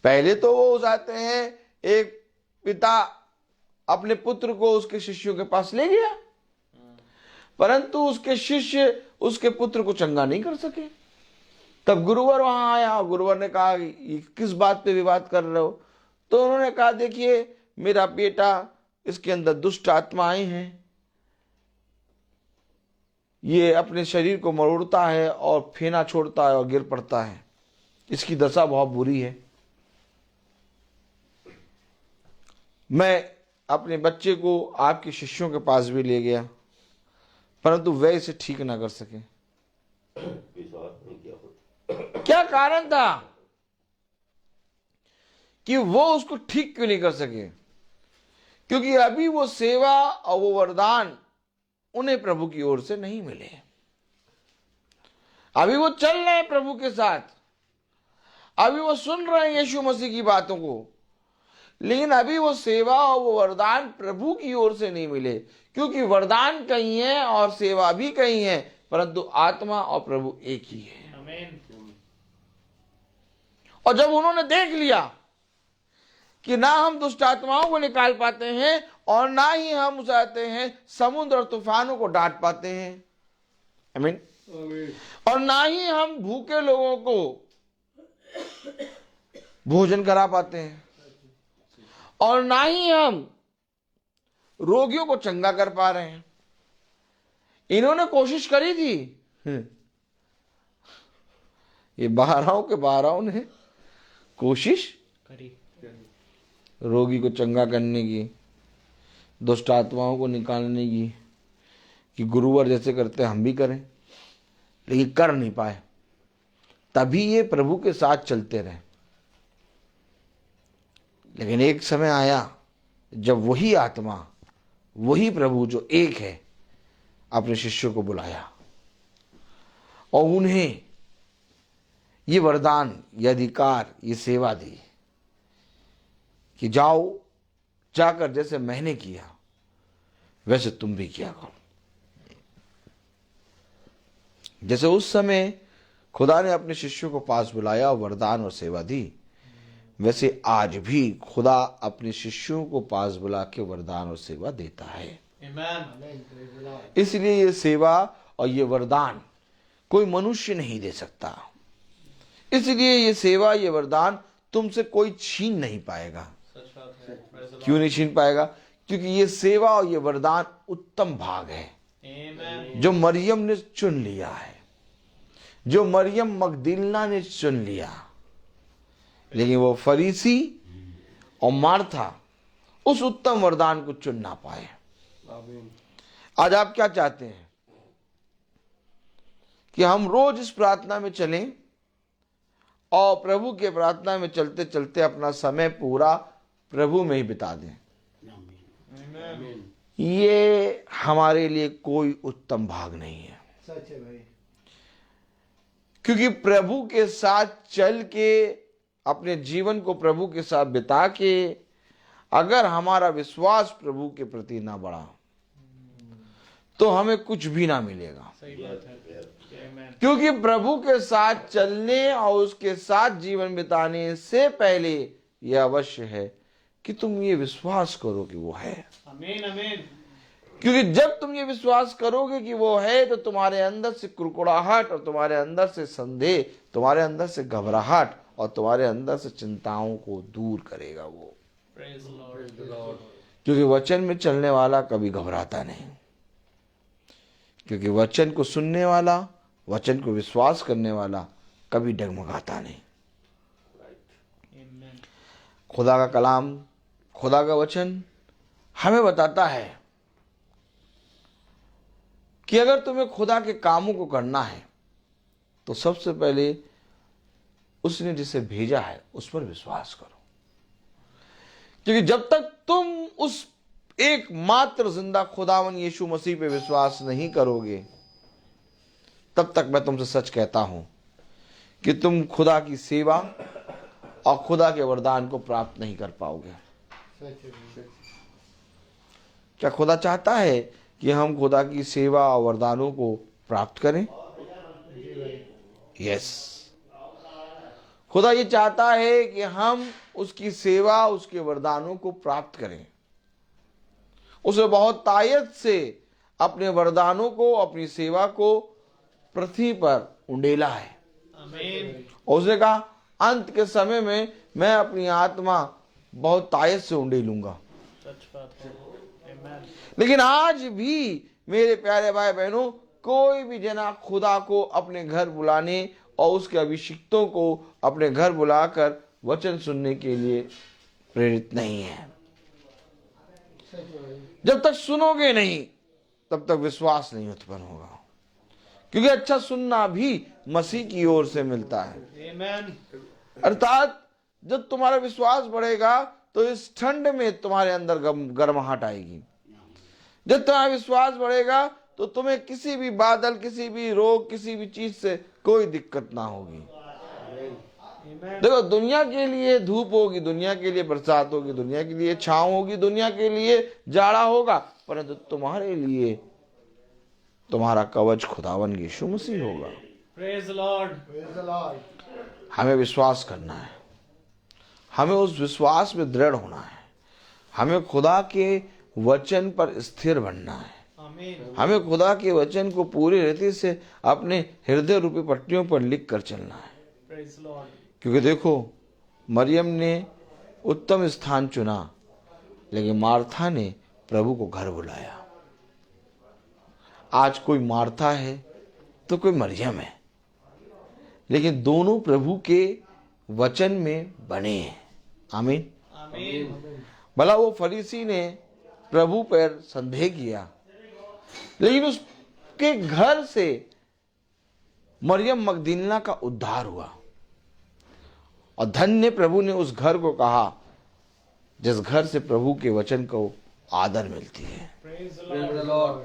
पहले तो वो जाते हैं, एक पिता अपने पुत्र को उसके शिष्यों के पास ले गया, परंतु उसके शिष्य उसके पुत्र को चंगा नहीं कर सके। तब गुरुवर वहां आया और गुरुवर ने कहा किस बात पे विवाद कर रहे हो? तो उन्होंने कहा देखिए मेरा बेटा, इसके अंदर दुष्ट आत्माएं हैं, ये अपने शरीर को मरोड़ता है और फेना छोड़ता है और गिर पड़ता है, इसकी दशा बहुत बुरी है। मैं अपने बच्चे को आपके शिष्यों के पास भी ले गया, परंतु वे इसे ठीक ना कर सके। क्या कारण था कि वो उसको ठीक क्यों नहीं कर सके? क्योंकि अभी वो सेवा और वो वरदान उन्हें प्रभु की ओर से नहीं मिले। अभी वो चल रहे हैं प्रभु के साथ, अभी वो सुन रहे हैं यीशु मसीह की बातों को, लेकिन अभी वो सेवा और वो वरदान प्रभु की ओर से नहीं मिले, क्योंकि वरदान कहीं है और सेवा भी कहीं है, परंतु आत्मा और प्रभु एक ही है। और जब उन्होंने देख लिया कि ना हम दुष्ट आत्माओं को निकाल पाते हैं और ना ही हम उसाते हैं समुद्र और तूफानों को डांट पाते हैं, आमीन, और ना ही हम भूखे लोगों को भोजन करा पाते हैं, और ना ही हम रोगियों को चंगा कर पा रहे हैं। इन्होंने कोशिश करी थी, ये 12 के 12 ने कोशिश करी रोगी को चंगा करने की, दुष्ट आत्माओं को निकालने की, कि गुरुवर जैसे करते हम भी करें, लेकिन कर नहीं पाए। तभी ये प्रभु के साथ चलते रहे। लेकिन एक समय आया जब वही आत्मा, वही प्रभु जो एक है, अपने शिष्यों को बुलाया और उन्हें ये वरदान, ये अधिकार, ये सेवा दी कि जाओ, जाकर जैसे मैंने किया वैसे तुम भी किया करो। जैसे उस समय खुदा ने अपने शिष्यों को पास बुलाया और वरदान और सेवा दी, वैसे आज भी खुदा अपने शिष्यों को पास बुला के वरदान और सेवा देता है। इसलिए ये सेवा और ये वरदान कोई मनुष्य नहीं दे सकता। इसलिए ये सेवा, ये वरदान तुमसे कोई छीन नहीं पाएगा। क्यों नहीं छीन पाएगा? क्योंकि ये सेवा और ये वरदान उत्तम भाग है जो मरियम ने चुन लिया है, जो मरियम मगदलीना ने चुन लिया। लेकिन वो फरीसी और मार्था उस उत्तम वरदान को चुन ना पाए। आज आप क्या चाहते हैं? कि हम रोज इस प्रार्थना में चलें और प्रभु के प्रार्थना में चलते चलते अपना समय पूरा प्रभु में ही बिता दें। ये हमारे लिए कोई उत्तम भाग नहीं है। सच है भाई। क्योंकि प्रभु के साथ चल के, अपने जीवन को प्रभु के साथ बिता के, अगर हमारा विश्वास प्रभु के प्रति ना बढ़ा तो हमें कुछ भी ना मिलेगा। क्योंकि प्रभु के साथ चलने और उसके साथ जीवन बिताने से पहले यह अवश्य है कि तुम ये विश्वास करो कि वो है। आमीन, आमीन। क्योंकि जब तुम ये विश्वास करोगे कि वो है तो तुम्हारे अंदर से कुड़कुड़ाहट और तुम्हारे अंदर से संदेह, तुम्हारे अंदर से घबराहट और तुम्हारे अंदर से चिंताओं को दूर करेगा वो। क्योंकि वचन में चलने वाला कभी घबराता नहीं, क्योंकि वचन को सुनने वाला, वचन को विश्वास करने वाला कभी डगमगाता नहीं। खुदा का कलाम, खुदा का वचन हमें बताता है कि अगर तुम्हें खुदा के कामों को करना है तो सबसे पहले उसने जिसे भेजा है उस पर विश्वास करो। क्योंकि जब तक तुम उस एकमात्र जिंदा खुदावन यीशु मसीह पे विश्वास नहीं करोगे, तब तक मैं तुमसे सच कहता हूं कि तुम खुदा की सेवा और खुदा के वरदान को प्राप्त नहीं कर पाओगे। क्या खुदा चाहता है कि हम खुदा की सेवा और वरदानों को प्राप्त करें? यस, खुदा ये चाहता है कि हम उसकी सेवा, उसके वरदानों को प्राप्त करें। उसे बहुत तायत से अपने वरदानों को, अपनी सेवा को पृथ्वी पर उंडेला है। आमीन। उसने कहा अंत के समय में मैं अपनी आत्मा बहुत तायत से उंडेलूंगा। सच बात है। आमीन। लेकिन आज भी मेरे प्यारे भाई बहनों, कोई भी जना खुदा को अपने घर बुलाने और उसके अभिषिक्तों को अपने घर बुलाकर वचन सुनने के लिए प्रेरित नहीं है। जब तक सुनोगे नहीं तब तक विश्वास नहीं उत्पन्न होगा, क्योंकि अच्छा सुनना भी मसीह की ओर से मिलता है। आमीन। अर्थात जब तुम्हारा विश्वास बढ़ेगा तो इस ठंड में तुम्हारे अंदर गर्माहट आएगी। जब तुम्हारा विश्वास बढ़ेगा तो तुम्हें किसी भी बादल, किसी भी रोग, किसी भी चीज से कोई दिक्कत ना होगी। देखो, दुनिया के लिए धूप होगी, दुनिया के लिए बरसात होगी, दुनिया के लिए छांव होगी, दुनिया के लिए जाड़ा होगा, परंतु तुम्हारे लिए तुम्हारा कवच खुदावन यीशु मसीह होगा। Praise the Lord. हमें विश्वास करना है, हमें उस विश्वास में दृढ़ होना है, हमें खुदा के वचन पर स्थिर बनना है, आमीन। हमें खुदा के वचन को पूरी रीति से अपने हृदय रूपी पट्टियों पर लिख कर चलना है। Praise the Lord. क्योंकि देखो, मरियम ने उत्तम स्थान चुना, लेकिन मार्था ने प्रभु को घर बुलाया। आज कोई मार्था है तो कोई मरियम है, लेकिन दोनों प्रभु के वचन में बने हैं। आमीन। आमीन। भला वो फरीसी ने प्रभु पर संदेह किया, लेकिन उसके घर से मरियम मगदलीना का उद्धार हुआ, और धन्य प्रभु ने उस घर को कहा जिस घर से प्रभु के वचन को आदर मिलती है। Praise the Lord.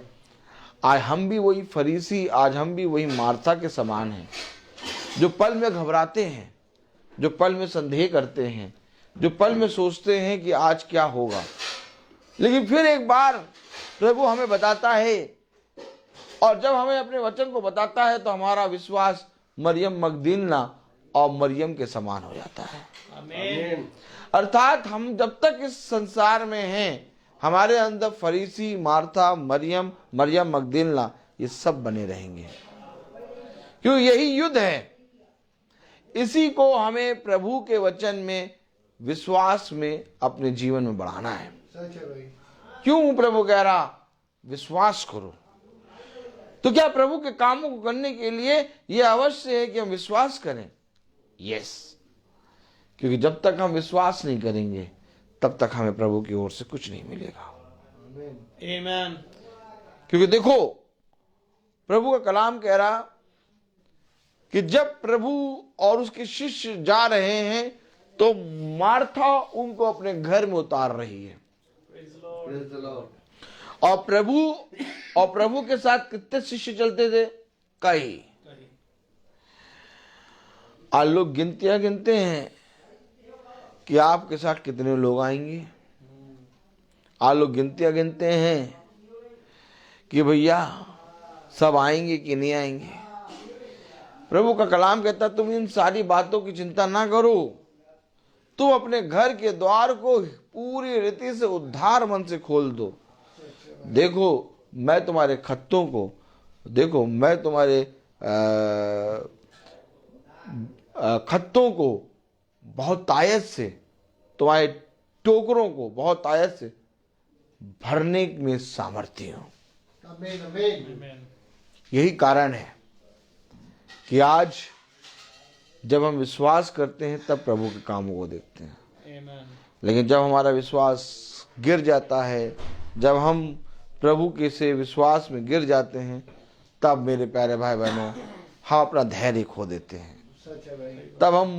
आज हम भी वही फरीसी, आज हम भी वही मार्था के समान हैं, जो पल में घबराते हैं, जो पल में संदेह करते हैं, जो पल में सोचते हैं कि आज क्या होगा, लेकिन फिर एक बार प्रभु हमें बताता है, और जब हमें अपने वचन को बताता है तो हमारा विश्वास मरियम मगदलीना और मरियम के समान हो जाता है। आमीन। अर्थात हम जब तक इस संसार में हैं, हमारे अंदर फरीसी, मार्था, मरियम मगदलीना ये सब बने रहेंगे, क्यों? यही युद्ध है। इसी को हमें प्रभु के वचन में, विश्वास में अपने जीवन में बढ़ाना है। क्यों प्रभु कह रहा विश्वास करो? तो क्या प्रभु के कामों को करने के लिए यह अवश्य है कि हम विश्वास करें? यस। क्योंकि जब तक हम विश्वास नहीं करेंगे तब तक हमें प्रभु की ओर से कुछ नहीं मिलेगा। आमीन। क्योंकि देखो, प्रभु का कलाम कह रहा कि जब प्रभु और उसके शिष्य जा रहे हैं तो मार्था उनको अपने घर में उतार रही है। Praise the Lord. और प्रभु के साथ कितने शिष्य चलते थे? कई। आज लोग गिनतियां गिनते हैं कि आपके साथ कितने लोग आएंगे। आज लोग गिनतियां गिनते हैं कि भैया सब आएंगे कि नहीं आएंगे। प्रभु का कलाम कहता तुम इन सारी बातों की चिंता ना करो, तुम अपने घर के द्वार को पूरी रीति से उद्धार मन से खोल दो। देखो, मैं तुम्हारे खत्तों को, देखो मैं तुम्हारे खत्तों को बहुत आयत से, तुम्हारे टोकरों को बहुत आयत से भरने में सामर्थ्य हूं। आमीन। यही कारण है कि आज जब हम विश्वास करते हैं तब प्रभु के कामों को देखते हैं। आमीन। लेकिन जब हमारा विश्वास गिर जाता है, जब हम प्रभु के से विश्वास में गिर जाते हैं, तब मेरे प्यारे भाई बहनों हम अपना धैर्य खो देते हैं। तब हम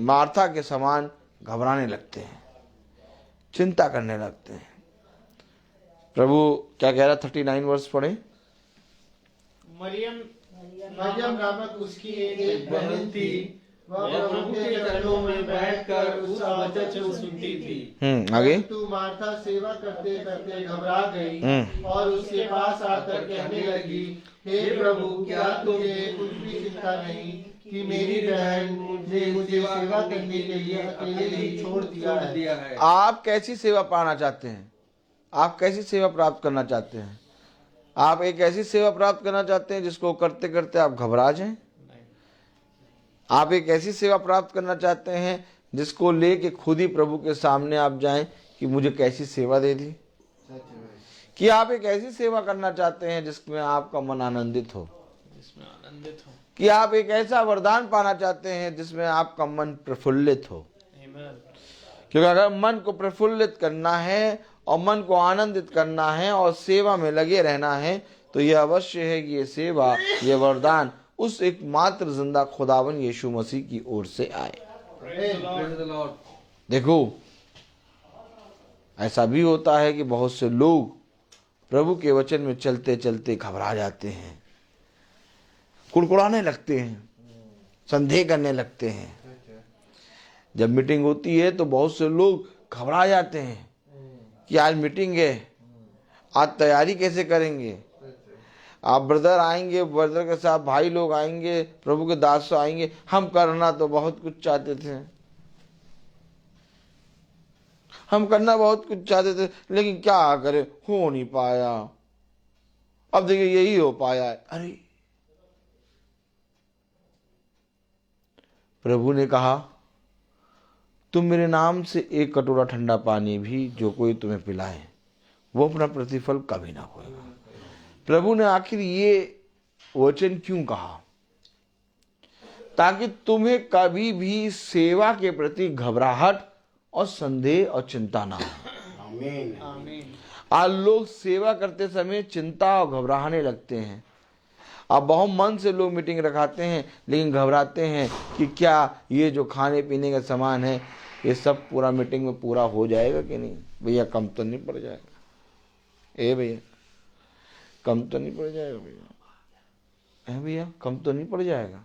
मार्था के समान घबराने लगते हैं, चिंता करने लगते हैं। प्रभु क्या कह रहा? 39 वर्ष पढ़े। मरियम नामक उसकी एक बहन थी, वह प्रभु के चरणों में बैठकर उसका वचन सुनती थी। आगे। तू मार्था सेवा करते करते घबरा गई और उसके पास आकर कहने लगी, हे प्रभु, क्या तुझे कुछ भी चिंता नहीं कि मेरी बहन ने मुझे सेवा करने के लिए अकेले ही छोड़ दिया है। आप कैसी सेवा पाना चाहते हैं? आप कैसी सेवा प्राप्त करना चाहते हैं? आप एक ऐसी सेवा प्राप्त करना चाहते हैं जिसको करते करते आप घबरा जाएं? आप एक ऐसी सेवा प्राप्त करना चाहते हैं जिसको लेके खुद ही प्रभु के सामने आप जाएं कि मुझे कैसी सेवा दे दी? कि आप एक ऐसी सेवा करना चाहते हैं जिसमें आपका मन आनंदित हो? कि आप एक ऐसा वरदान पाना चाहते हैं जिसमें आपका मन प्रफुल्लित हो? क्योंकि अगर मन को प्रफुल्लित करना है और मन को आनंदित करना है और सेवा में लगे रहना है, तो यह अवश्य है कि ये सेवा, ये वरदान उस एकमात्र जिंदा खुदावन यीशु मसीह की ओर से आए। देखो, ऐसा भी होता है कि बहुत से लोग प्रभु के वचन में चलते चलते घबरा जाते हैं, कुड़कुड़ाने लगते हैं, संदेह करने लगते हैं। जब मीटिंग होती है तो बहुत से लोग घबरा जाते हैं कि आज मीटिंग है, आज तैयारी कैसे करेंगे। आप ब्रदर आएंगे, ब्रदर के साथ भाई लोग आएंगे, प्रभु के दास आएंगे, हम करना तो बहुत कुछ चाहते थे, हम करना बहुत कुछ चाहते थे, लेकिन क्या करें, हो नहीं पाया। अब देखिए यही हो पाया है। अरे प्रभु ने कहा, तुम मेरे नाम से एक कटोरा ठंडा पानी भी जो कोई तुम्हें पिलाए वो अपना प्रतिफल कभी ना होगा। प्रभु ने आखिर ये वचन क्यों कहा? ताकि तुम्हें कभी भी सेवा के प्रति घबराहट और संदेह और चिंता ना हो। आमीन। आज लोग सेवा करते समय चिंता और घबराने लगते हैं। अब बहुत मन से लोग मीटिंग रखाते हैं, लेकिन घबराते हैं कि क्या ये जो खाने पीने का सामान है ये सब पूरा मीटिंग में पूरा हो जाएगा कि नहीं। भैया कम तो नहीं पड़ जाएगा, ए भैया कम तो नहीं पड़ जाएगा, भैया भैया कम तो नहीं पड़ जाएगा।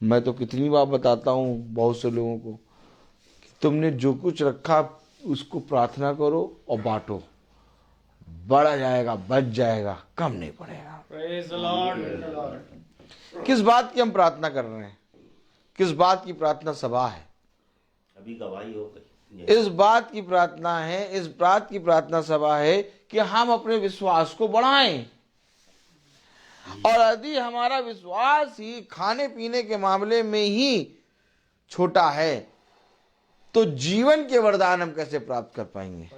मैं तो कितनी बार बताता हूँ बहुत से लोगों को कि तुमने जो कुछ रखा उसको प्रार्थना करो और बांटो, बढ़ा जाएगा, बच जाएगा, कम नहीं पड़ेगा। Praise the Lord। किस बात की हम प्रार्थना कर रहे हैं? किस बात की प्रार्थना सभा है? अभी गवाही हो गई। इस बात की प्रार्थना है, इस बात की प्रार्थना सभा है कि हम अपने विश्वास को बढ़ाएं। और यदि हमारा विश्वास ही खाने पीने के मामले में ही छोटा है तो जीवन के वरदान हम कैसे प्राप्त कर पाएंगे?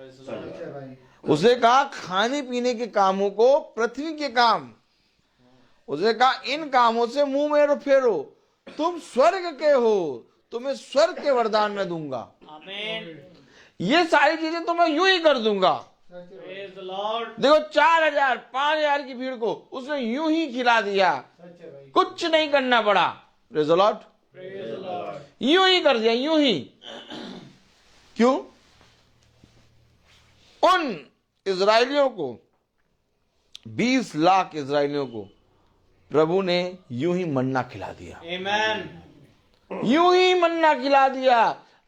उसे कहा खाने पीने के कामों को पृथ्वी के काम, उसे कहा इन कामों से मुंह में फेरो, तुम स्वर्ग के हो, तुम्हें स्वर्ग के वरदान में दूंगा। आमीन। ये सारी चीजें तो मैं यूं ही कर दूंगा। Praise the Lord। देखो 4000 5000 की भीड़ को उसने यूं ही खिला दिया, कुछ नहीं करना पड़ा। Praise the Lord। Praise the Lord। यूं ही कर दिया, यूं ही। क्यों? उन इजराइलियों को 20 लाख इजराइलियों को प्रभु ने यूं ही मन्ना खिला दिया। Amen। यूं ही मन्ना खिला दिया।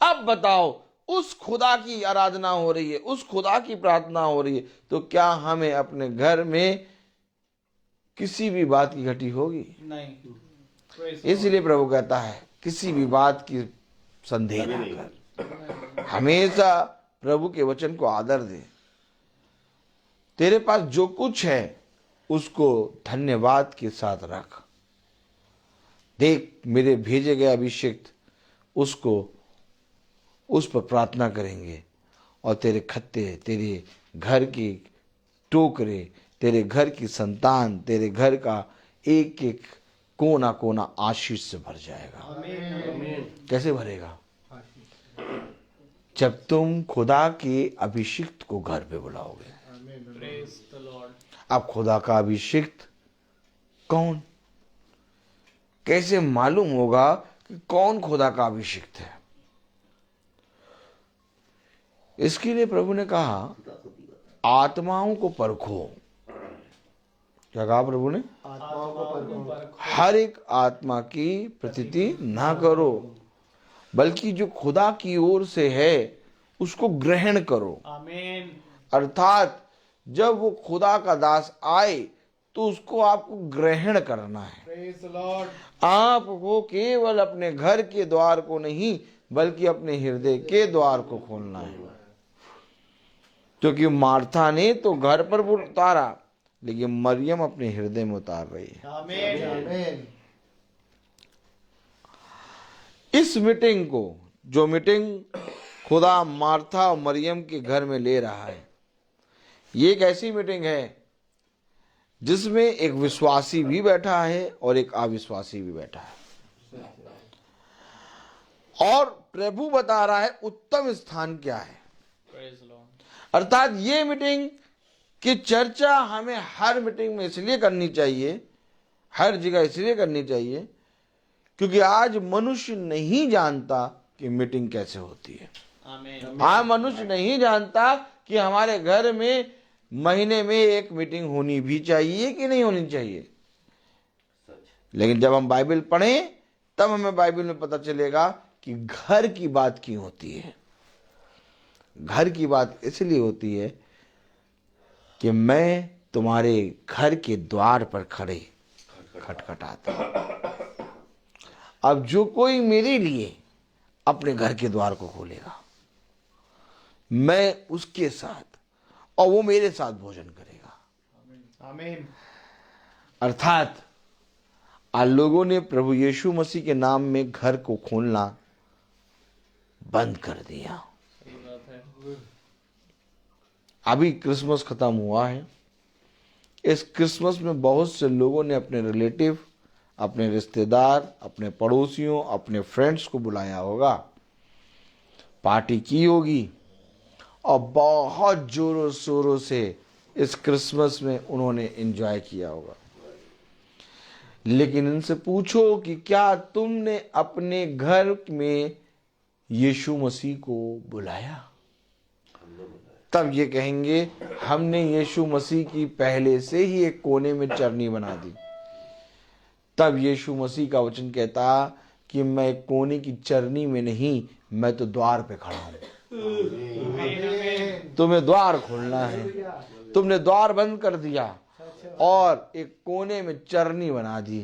अब बताओ, उस खुदा की आराधना हो रही है, उस खुदा की प्रार्थना हो रही है, तो क्या हमें अपने घर में किसी भी बात की घटी होगी? नहीं। Praise the इसलिए प्रभु कहता है किसी भी बात की संदेह ना कर, हमेशा प्रभु के वचन को आदर दे। तेरे पास जो कुछ है उसको धन्यवाद के साथ रख। देख मेरे भेजे गए अभिषिक्त उसको, उस पर प्रार्थना करेंगे और तेरे खत्ते, तेरे घर की टोकरे, तेरे घर की संतान, तेरे घर का एक एक कोना कोना आशीष से भर जाएगा। कैसे भरेगा? जब तुम खुदा के अभिषिक्त को घर पे बुलाओगे। Praise the Lord। अब खुदा का अभिषिक्त कौन? कैसे मालूम होगा कि कौन खुदा का अभिषिक्त है? इसके लिए प्रभु ने कहा आत्माओं को परखो। क्या कहा प्रभु ने? आत्माओं को परखो। हर एक आत्मा की प्रतीति ना करो, बल्कि जो खुदा की ओर से है उसको ग्रहण करो। आमीन। अर्थात जब वो खुदा का दास आए तो उसको आपको ग्रहण करना है। Praise the Lord। आपको केवल अपने घर के द्वार को नहीं बल्कि अपने हृदय के द्वार को खोलना है। क्योंकि मार्था ने तो घर पर उतारा, लेकिन मरियम अपने हृदय में उतार रही है। आमीन। आमीन। इस मीटिंग को, जो मीटिंग खुदा मार्था और मरियम के घर में ले रहा है, ये एक ऐसी मीटिंग है जिसमें एक विश्वासी भी बैठा है और एक अविश्वासी भी बैठा है। और प्रभु बता रहा है उत्तम स्थान क्या है। Praise the Lord। अर्थात ये मीटिंग की चर्चा हमें हर मीटिंग में इसलिए करनी चाहिए, हर जगह इसलिए करनी चाहिए क्योंकि आज मनुष्य नहीं जानता कि मीटिंग कैसे होती है। आमीन। आज मनुष्य नहीं जानता कि हमारे घर में महीने में एक मीटिंग होनी भी चाहिए कि नहीं होनी चाहिए। लेकिन जब हम बाइबल पढ़ें तब हमें बाइबल में पता चलेगा कि घर की बात क्यों होती है। घर की बात इसलिए होती है कि मैं तुम्हारे घर के द्वार पर खड़े खटखटाता हूं। अब जो कोई मेरे लिए अपने घर के द्वार को खोलेगा, मैं उसके साथ और वो मेरे साथ भोजन करेगा। आमीन। अर्थात आज लोगों ने प्रभु यीशु मसीह के नाम में घर को खोलना बंद कर दिया। अभी क्रिसमस खत्म हुआ है। इस क्रिसमस में बहुत से लोगों ने अपने रिलेटिव, अपने रिश्तेदार, अपने पड़ोसियों, अपने फ्रेंड्स को बुलाया होगा, पार्टी की होगी और बहुत जोरों शोरों से इस क्रिसमस में उन्होंने एंजॉय किया होगा। लेकिन इनसे पूछो कि क्या तुमने अपने घर में यीशु मसीह को बुलाया? तब ये कहेंगे हमने यीशु मसीह की पहले से ही एक कोने में चरनी बना दी। तब यीशु मसीह का वचन कहता कि मैं कोने की चरनी में नहीं, मैं तो द्वार पे खड़ा हूं। तुम्हें द्वार खोलना है, तुमने द्वार बंद कर दिया और एक कोने में चरनी बना दी।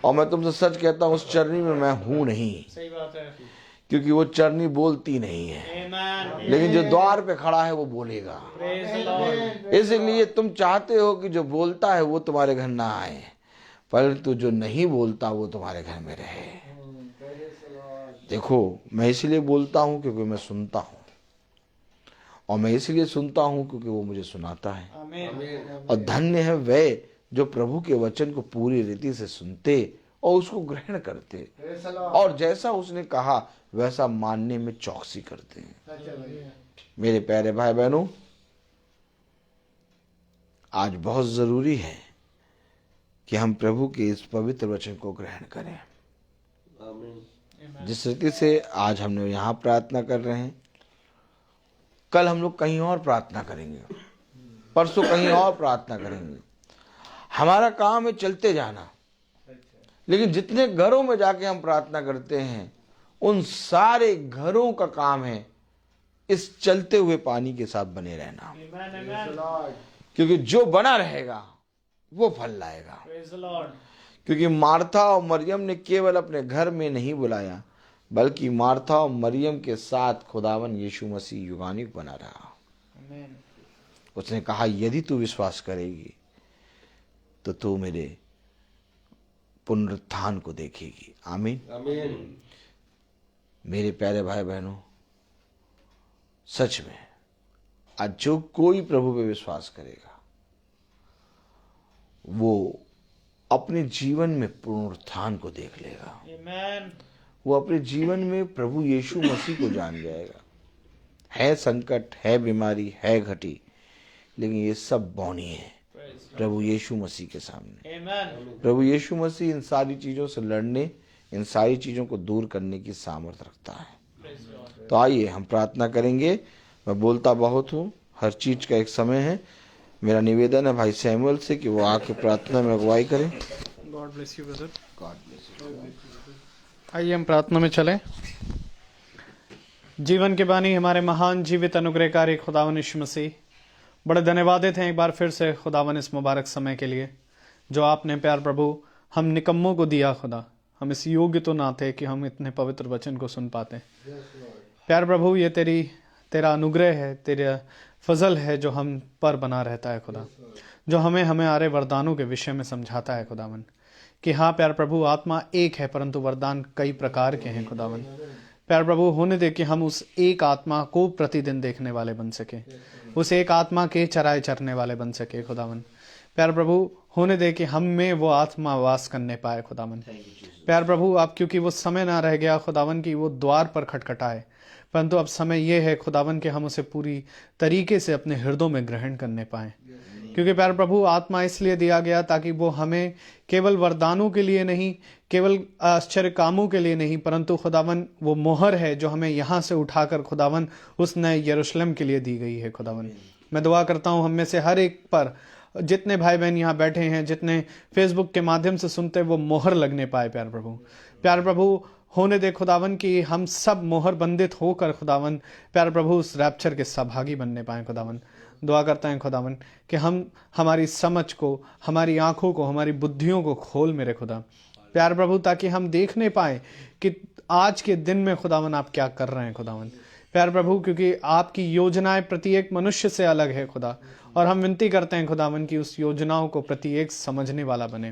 और मैं तुमसे सच कहता हूं, उस चरनी में मैं हूं नहीं। सही बात है। क्योंकि वो चरनी बोलती नहीं है, लेकिन जो द्वार पे खड़ा है वो बोलेगा। इसलिए तुम चाहते हो कि जो बोलता है वो तुम्हारे घर ना आए, परंतु जो नहीं बोलता वो तुम्हारे घर में रहे। देखो, मैं इसलिए बोलता हूं क्योंकि मैं सुनता हूं, और मैं इसलिए सुनता हूं क्योंकि वो मुझे सुनाता है। और धन्य है वे जो प्रभु के वचन को पूरी रीति से सुनते और उसको ग्रहण करते और जैसा उसने कहा वैसा मानने में चौकसी करते हैं। मेरे प्यारे भाई बहनों, आज बहुत जरूरी है कि हम प्रभु के इस पवित्र वचन को ग्रहण करें। जिस रीति से आज हमने यहाँ प्रार्थना कर रहे हैं, कल हम लोग कहीं और प्रार्थना करेंगे, परसों कहीं और प्रार्थना करेंगे। हमारा काम है चलते जाना, लेकिन जितने घरों में जाके हम प्रार्थना करते हैं उन सारे घरों का काम है इस चलते हुए पानी के साथ बने रहना। क्योंकि जो बना रहेगा वो फल लाएगा। क्योंकि मार्था और मरियम ने केवल अपने घर में नहीं बुलाया, बल्कि मार्था और मरियम के साथ खुदावन यीशु मसीह युगानुग बना रहा। उसने कहा यदि तू विश्वास करेगी तो तू मेरे पुनरुत्थान को देखेगी। आमीन, आमीन। मेरे प्यारे भाई बहनों, सच में आज जो कोई प्रभु पे विश्वास करेगा वो अपने जीवन में पुनरुत्थान को देख लेगा। आमीन। वो अपने जीवन में प्रभु यीशु मसीह को जान जाएगा। है संकट, है बीमारी, है घटी, लेकिन ये सब बौनी है प्रभु यीशु मसीह के सामने। प्रभु यीशु मसीह इन सारी चीजों से लड़ने, इन सारी चीजों को दूर करने की सामर्थ्य रखता है। तो आइए हम प्रार्थना करेंगे। मैं बोलता बहुत हूँ, हर चीज का एक समय है। मेरा निवेदन है भाई सैमुअल से कि वो आके प्रार्थना में अगुवाई करें। God bless you brother. God bless you. आइए हम प्रार्थना में चलें। जीवन के बानी हमारे महान जीवित अनुग्रहकारी खुदावन यीशु मसीह, बड़े धन्यवादित हैं एक बार फिर से खुदावन इस मुबारक समय के लिए जो आपने प्यार प्रभु हम निकम्मों को दिया। खुदा, हम इस योग्य तो ना थे कि हम इतने पवित्र वचन को सुन पाते। प्यार प्रभु, ये तेरा अनुग्रह है, तेरा फजल है जो हम पर बना रहता है खुदा, जो हमें आरे वरदानों के विषय में समझाता है खुदावन कि हाँ प्यार प्रभु, आत्मा एक है परंतु वरदान कई प्रकार के हैं खुदावन। प्यार प्रभु, होने दे कि हम उस एक आत्मा को प्रतिदिन देखने वाले बन सके, उस एक आत्मा के चराए चरने वाले बन सके खुदावन। प्यार प्रभु, होने दे कि हम में वो आत्मा वास करने पाए खुदावन। प्यार प्रभु, आप क्योंकि वो समय ना रह गया खुदावन कि वो द्वार पर खटखटाए, परंतु अब समय ये है खुदावन कि हम उसे पूरी तरीके से अपने हृदय में ग्रहण करने पाए। क्योंकि प्यार प्रभु, आत्मा इसलिए दिया गया ताकि वो हमें केवल वरदानों के लिए नहीं, केवल आश्चर्य कामों के लिए नहीं, परंतु खुदावन वो मोहर है जो हमें यहाँ से उठाकर खुदावन उस नए यरूशलेम के लिए दी गई है खुदावन। मैं दुआ करता हूँ हम में से हर एक पर जितने भाई बहन यहाँ बैठे हैं, जितने फेसबुक के माध्यम से सुनते हैं, वो मोहर लगने पाए प्यारे प्रभु। प्यारे प्रभु होने दे खुदावन कि हम सब मोहर बंदित होकर खुदावन प्यारे प्रभु उस रैप्चर के सहभागी बनने पाए खुदावन। दुआ करते हैं खुदावन कि हम हमारी समझ को, हमारी आंखों को, हमारी बुद्धियों को खोल मेरे खुदा प्यारे प्रभु, ताकि हम देखने पाए कि आज के दिन में खुदावन आप क्या कर रहे हैं खुदावन प्यारे प्रभु, क्योंकि आपकी योजनाएं प्रत्येक मनुष्य से अलग है खुदा, और हम विनती करते हैं खुदावन कि उस योजनाओं को प्रत्येक समझने वाला बने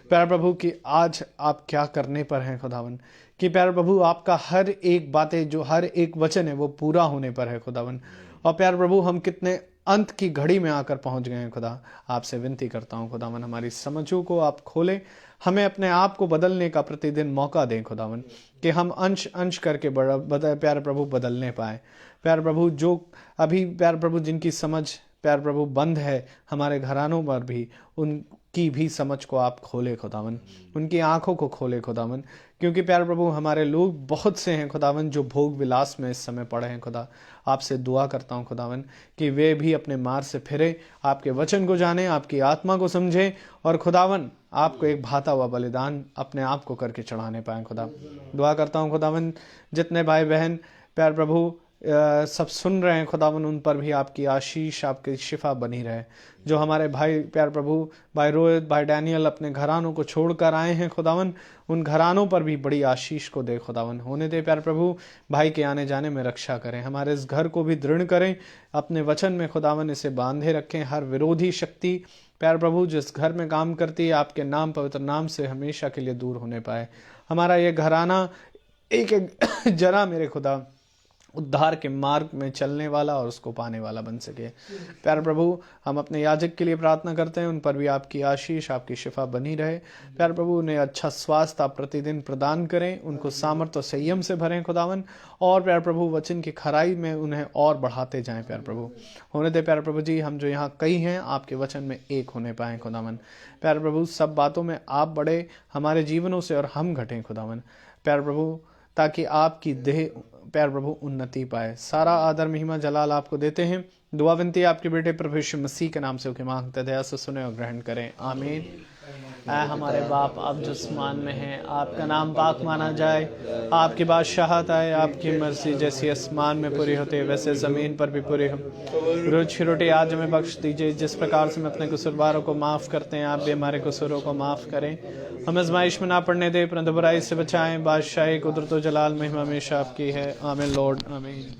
प्यारे प्रभु, कि आज आप क्या करने पर हैं खुदावन, कि प्यारे प्रभु आपका हर एक बातें, जो हर एक वचन है वो पूरा होने पर है खुदावन। और प्यारे प्रभु हम कितने अंत की घड़ी में आकर पहुंच गए हैं खुदा, आपसे विनती करता हूं खुदावन हमारी समझों को आप खोलें, हमें अपने आप को बदलने का प्रतिदिन मौका दें खुदावन, कि हम अंश अंश करके प्यारे प्रभु बदलने पाए प्यारे प्रभु। जो अभी प्यारे प्रभु जिनकी समझ प्यारे प्रभु बंद है, हमारे घरानों पर भी उनकी भी समझ को आप खोले खुदावन, उनकी आंखों को खोले खुदावन, क्योंकि प्यारे प्रभु हमारे लोग बहुत से हैं खुदावन जो भोग विलास में इस समय पड़े हैं खुदा। आपसे दुआ करता हूं खुदावन कि वे भी अपने मार्ग से फिरे, आपके वचन को जाने, आपकी आत्मा को समझें, और खुदावन आपको एक भाता हुआ बलिदान अपने आप को करके चढ़ाने पाए खुदा। दुआ करता हूं खुदावन जितने भाई बहन प्यारे प्रभु सब सुन रहे हैं खुदावन, उन पर भी आपकी आशीष, आपकी शिफा बनी रहे। जो हमारे भाई प्यारे प्रभु, भाई रोहित, भाई डैनियल अपने घरानों को छोड़कर आए हैं खुदावन, उन घरानों पर भी बड़ी आशीष को दे खुदावन। होने दे प्यारे प्रभु, भाई के आने जाने में रक्षा करें, हमारे इस घर को भी दृढ़ करें, अपने वचन में खुदावन इसे बांधे रखें। हर विरोधी शक्ति प्यारे प्रभु जिस घर में काम करती है, आपके नाम पवित्र नाम से हमेशा के लिए दूर होने पाए। हमारा ये घराना एक एक जरा मेरे खुदा उद्धार के मार्ग में चलने वाला और उसको पाने वाला बन सके प्यारे प्रभु। हम अपने याजक के लिए प्रार्थना करते हैं, उन पर भी आपकी आशीष, आपकी शिफा बनी रहे प्यारे प्रभु। उन्हें अच्छा स्वास्थ्य आप प्रतिदिन प्रदान करें, उनको सामर्थ्य और संयम से भरें खुदावन, और प्यारे प्रभु वचन की खराई में उन्हें और बढ़ाते जाएं प्यारे प्रभु। होने दे प्यारे प्रभु जी, हम जो यहाँ कई हैं आपके वचन में एक होने पाएं खुदावन प्यारे प्रभु। सब बातों में आप बढ़े हमारे जीवनों से और हम घटें खुदावन प्यारे प्रभु, ताकि आपकी देह प्यार प्रभु उन्नति पाए। सारा आदर महिमा जलाल आपको देते हैं। दुआ विनती आपके बेटे प्रभु यीशु मसीह के नाम से उनके मांगते दया से सुने और ग्रहण करें, आमीन। ऐ हमारे बाप, आप जो आसमान में हैं, आपका नाम पाक माना जाए, आपकी बादशाहत आए, आपकी मर्जी जैसी आसमान में पूरी होती है वैसे ज़मीन पर भी पूरी हो। रोज की रोटी आज हमें बख्श दीजिए, जिस प्रकार से हम अपने कसूरवारों को माफ़ करते हैं, आप भी हमारे कसूरों को माफ़ करें। हम आज़माइश में ना पड़ने दें, परंतु बुराई से बचाएं। बादशाही, कुदरत व जलाल महिमा हमेशा आपकी है, आमीन लॉर्ड, आमीन।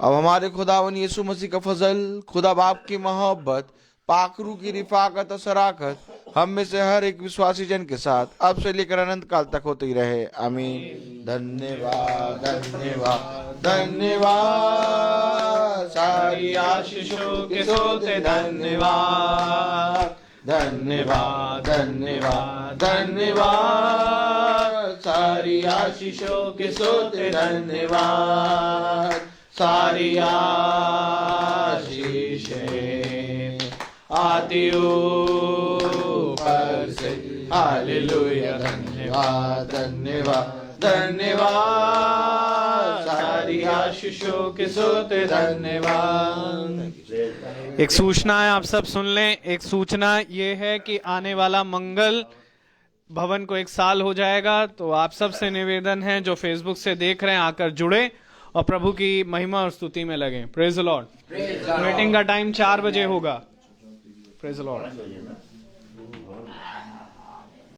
अब हमारे खुदावन यीशु मसीह का फजल, खुदा बाप की मोहब्बत, पाकरू की रिफाकत और शराकत हम में से हर एक विश्वासी जन के साथ अब से लेकर अनंत काल तक होती रहे, आमीन। धन्यवाद धन्यवाद धन्यवाद, सारी आशीषों के सोते धन्यवाद धन्यवाद धन्यवाद धन्यवाद, सारी आशीषों के सोते धन्यवाद। सारी आशीषें आती ऊपर से, हालेलुया। धन्यवाद धन्यवाद धन्यवाद, सारी आशीषों के सोते धन्यवाद। एक सूचना है, आप सब सुन लें। एक सूचना ये है कि आने वाला मंगल भवन को 1 साल हो जाएगा, तो आप सब से निवेदन है जो फेसबुक से देख रहे हैं, आकर जुड़े और प्रभु की महिमा और स्तुति में लगे। Praise the Lord. मीटिंग का टाइम 4 बजे होगा। Praise the Lord.